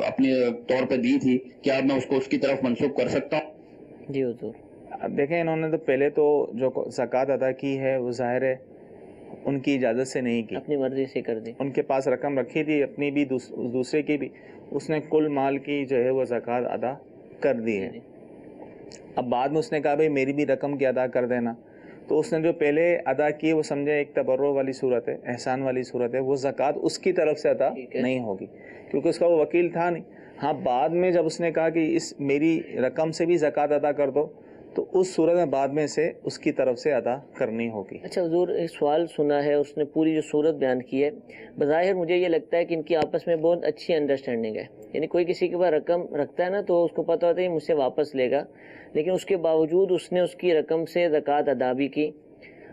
اپنے طور پہ دی تھی کیا میں اس کو اس کی طرف منسوخ کر سکتا ہوں؟ جی حضور. اب دیکھیں انہوں نے تو پہلے تو جو زکوٰۃ ادا کی ہے وہ ظاہر ہے ان کی اجازت سے نہیں کی، اپنی مرضی سے کر دی. ان کے پاس رقم رکھی تھی اپنی بھی دوسرے کی بھی، اس نے کل مال کی جو ہے وہ زکوٰۃ ادا کر دی ہے. اب بعد میں اس نے کہا بھائی میری بھی رقم کی ادا کر دینا. تو اس نے جو پہلے ادا کی وہ سمجھے ایک تبرع والی صورت ہے، احسان والی صورت ہے، وہ زکوٰۃ اس کی طرف سے ادا نہیں ہوگی کیونکہ اس کا وہ وکیل تھا نہیں. ہاں بعد میں جب اس نے کہا کہ اس میری رقم سے بھی زکوٰۃ ادا کر دو تو اس صورت میں بعد میں سے اس کی طرف سے ادا کرنی ہوگی. اچھا حضور، ایک سوال سنا ہے، اس نے پوری جو صورت بیان کی ہے، بظاہر مجھے یہ لگتا ہے کہ ان کی آپس میں بہت اچھی انڈرسٹینڈنگ ہے. یعنی کوئی کسی کے پاس رقم رکھتا ہے نا تو اس کو پتہ ہوتا ہے مجھ سے واپس لے گا، لیکن اس کے باوجود اس نے اس کی رقم سے زکوٰۃ ادا بھی کی.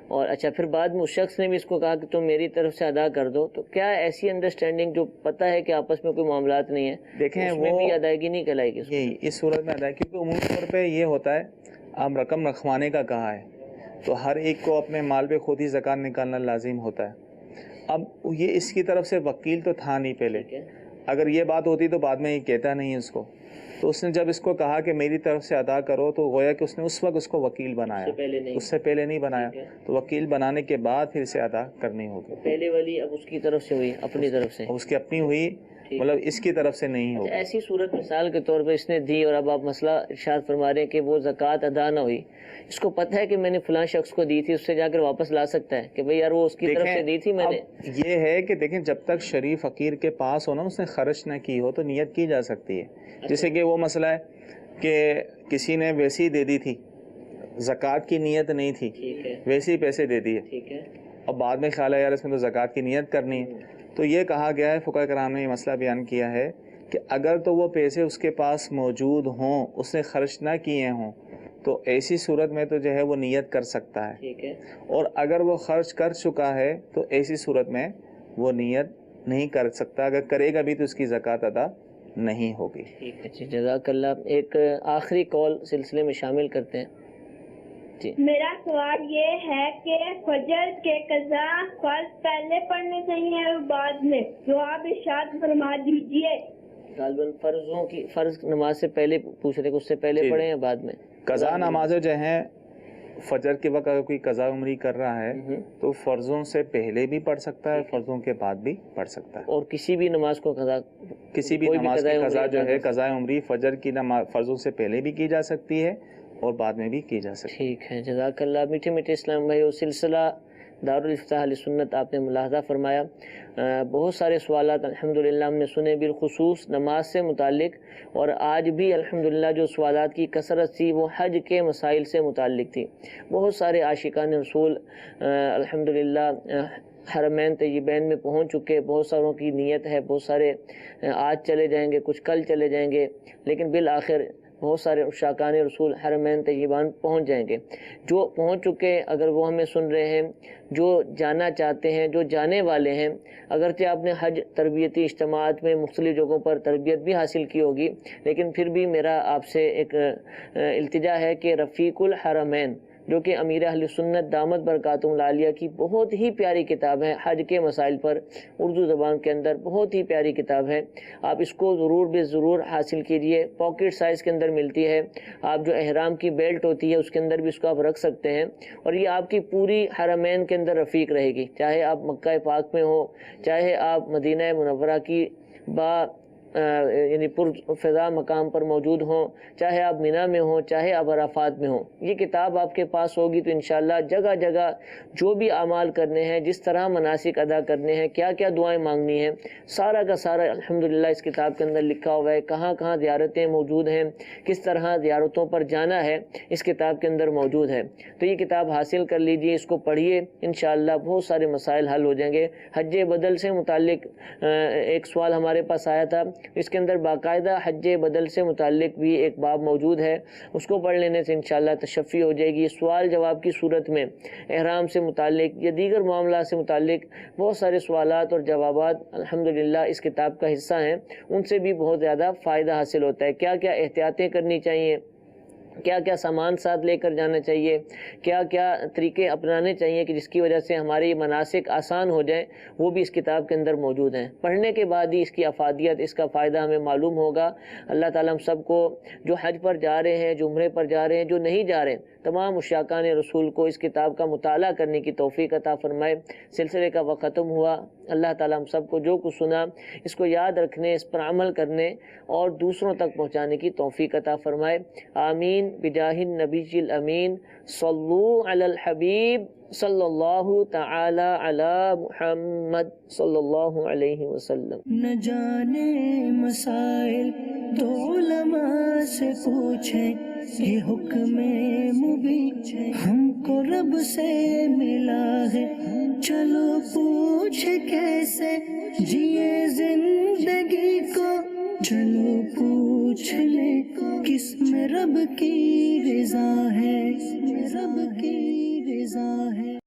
اور اچھا پھر بعد میں اس شخص نے بھی اس کو کہا کہ تم میری طرف سے ادا کر دو. تو کیا ایسی انڈرسٹینڈنگ جو پتہ ہے کہ آپس میں کوئی معاملات نہیں ہے، دیکھیں اس میں وہ بھی ادائیگی نہیں کہلائے گی؟ یہی اس صورت میں ادائیگی کیونکہ عمومی طور پہ یہ ہوتا ہے اب رقم رکھوانے کا کہا ہے تو ہر ایک کو اپنے مال پہ خود ہی زکوٰۃ نکالنا لازم ہوتا ہے. اب یہ اس کی طرف سے وکیل تو تھا نہیں پہلے، اگر یہ بات ہوتی تو بعد میں یہ کہتا نہیں اس کو. تو اس نے جب اس کو کہا کہ میری طرف سے ادا کرو تو گویا کہ اس نے اس وقت اس کو وکیل بنایا، اس سے پہلے نہیں بنایا. تو وکیل بنانے کے بعد پھر سے ادا کرنی ہوگی. پہلے والی اب اس کی طرف سے ہوئی، اپنی طرف سے اس کی اپنی ہوئی، مطلب اس کی طرف سے نہیں ہوگی. ایسی صورت مثال کے طور پہ اس نے دی اور اب آپ مسئلہ ارشاد فرما رہے ہیں کہ وہ زکوٰۃ ادا نہ ہوئی، اس کو پتہ ہے کہ میں نے فلاں شخص کو دی تھی، اس سے جا کر واپس لا سکتا ہے کہ بھئی یار وہ اس کی طرف سے دی تھی میں نے. یہ ہے کہ دیکھیں جب تک شریف فقیر کے پاس ہو نا اس نے خرچ نہ کی ہو تو نیت کی جا سکتی ہے. جیسے کہ وہ مسئلہ ہے کہ کسی نے ویسی دے دی تھی، زکوٰۃ کی نیت نہیں تھی، ویسے ہی پیسے دے دیے، اب بعد میں خیال ہے یار اس میں تو زکوٰۃ کی نیت کرنی ہے. تو یہ کہا گیا ہے، فقہاء کرام نے یہ مسئلہ بیان کیا ہے کہ اگر تو وہ پیسے اس کے پاس موجود ہوں، اس نے خرچ نہ کیے ہوں، تو ایسی صورت میں تو جو ہے وہ نیت کر سکتا ہے. اور اگر وہ خرچ کر چکا ہے تو ایسی صورت میں وہ نیت نہیں کر سکتا، اگر کرے گا بھی تو اس کی زکوٰۃ ادا نہیں ہوگی. ٹھیک ہے جی، جزاک اللہ. ایک آخری کال سلسلے میں شامل کرتے ہیں. جی میرا سوال یہ ہے کہ فجر کے قضا فرض پہلے پڑھنے چاہیے اور بعد میں؟ جو آپ ارشاد فرما دیجیے. غالباً فرضوں کی فرض نماز سے پہلے پوچھ رہے کہ اس سے پہلے پڑھیں یا بعد میں؟ قضا نمازیں جو ہیں فجر کے وقت اگر کوئی قضا عمری کر رہا ہے تو فرضوں سے پہلے بھی پڑھ سکتا ہے، فرضوں کے بعد بھی پڑھ سکتا ہے. اور کسی بھی نماز کو قضا، کسی بھی نماز کی قضا جو ہے قضا عمری فجر کی نماز فرضوں سے پہلے بھی کی جا سکتی ہے اور بعد میں بھی کی جا سکتی ہے. ٹھیک ہے، جزاک اللہ. میٹھے میٹھے اسلام بھائی، وہ سلسلہ دارالافتاء اہل سنت آپ نے ملاحظہ فرمایا. بہت سارے سوالات الحمدللہ ہم نے سنے بالخصوص نماز سے متعلق، اور آج بھی الحمدللہ جو سوالات کی کثرت تھی وہ حج کے مسائل سے متعلق تھی. بہت سارے عاشقان رسول الحمدللہ حرمین طیبین میں پہنچ چکے، بہت ساروں کی نیت ہے، بہت سارے آج چلے جائیں گے، کچھ کل چلے جائیں گے، لیکن بالآخر بہت سارے عشاقان رسول حرمین طیبان پہنچ جائیں گے. جو پہنچ چکے اگر وہ ہمیں سن رہے ہیں، جو جانا چاہتے ہیں، جو جانے والے ہیں، اگرچہ آپ نے حج تربیتی اجتماعات میں مختلف جگہوں پر تربیت بھی حاصل کی ہوگی، لیکن پھر بھی میرا آپ سے ایک التجا ہے کہ رفیق الحرمین جو کہ امیر اہل سنت دامت برکاتہم العالیہ کی بہت ہی پیاری کتاب ہے حج کے مسائل پر، اردو زبان کے اندر بہت ہی پیاری کتاب ہے. آپ اس کو ضرور بے ضرور حاصل کیجئے. پاکٹ سائز کے اندر ملتی ہے. آپ جو احرام کی بیلٹ ہوتی ہے اس کے اندر بھی اس کو آپ رکھ سکتے ہیں، اور یہ آپ کی پوری حرمین کے اندر رفیق رہے گی، چاہے آپ مکہ پاک میں ہو، چاہے آپ مدینہ منورہ کی با یعنی پرفضا مقام پر موجود ہوں، چاہے آپ مینا میں ہوں، چاہے آپ عرفات میں ہوں، یہ کتاب آپ کے پاس ہوگی تو انشاءاللہ جگہ جگہ جو بھی اعمال کرنے ہیں، جس طرح مناسک ادا کرنے ہیں، کیا کیا دعائیں مانگنی ہیں، سارا کا سارا الحمدللہ اس کتاب کے اندر لکھا ہوا ہے۔ کہاں کہاں زیارتیں موجود ہیں، کس طرح زیارتوں پر جانا ہے، اس کتاب کے اندر موجود ہے۔ تو یہ کتاب حاصل کر لیجئے، اس کو پڑھیے، انشاءاللہ بہت سارے مسائل حل ہو جائیں گے۔ حج بدل سے متعلق ایک سوال ہمارے پاس آیا تھا، اس کے اندر باقاعدہ حج بدل سے متعلق بھی ایک باب موجود ہے، اس کو پڑھ لینے سے انشاءاللہ تشفی ہو جائے گی۔ سوال جواب کی صورت میں احرام سے متعلق یا دیگر معاملات سے متعلق بہت سارے سوالات اور جوابات الحمدللہ اس کتاب کا حصہ ہیں، ان سے بھی بہت زیادہ فائدہ حاصل ہوتا ہے۔ کیا کیا احتیاطیں کرنی چاہیے، کیا کیا سامان ساتھ لے کر جانا چاہیے، کیا کیا طریقے اپنانے چاہیے کہ جس کی وجہ سے ہمارے مناسک آسان ہو جائیں، وہ بھی اس کتاب کے اندر موجود ہیں۔ پڑھنے کے بعد ہی اس کی افادیت، اس کا فائدہ ہمیں معلوم ہوگا۔ اللہ تعالیٰ ہم سب کو، جو حج پر جا رہے ہیں، جو عمرے پر جا رہے ہیں، جو نہیں جا رہے ہیں، تمام مشتاقان رسول کو اس کتاب کا مطالعہ کرنے کی توفیق عطا فرمائے۔ سلسلے کا وقت ختم ہوا، اللہ تعالیٰ ہم سب کو جو کچھ سنا اس کو یاد رکھنے، اس پر عمل کرنے اور دوسروں تک پہنچانے کی توفیق عطا فرمائے۔ آمین بجاہ النبی الامین، صلو علی الحبیب صلی اللہ تعالی علی محمد صلی اللہ علیہ وسلم۔ نہ جانے مسائل تو علماء سے پوچھیں، یہ حکم مبین ہم کو رب سے ملا ہے، چلو پوچھ کیسے جیے زندگی کو، چلو پوچھ لیں کس میں رب کی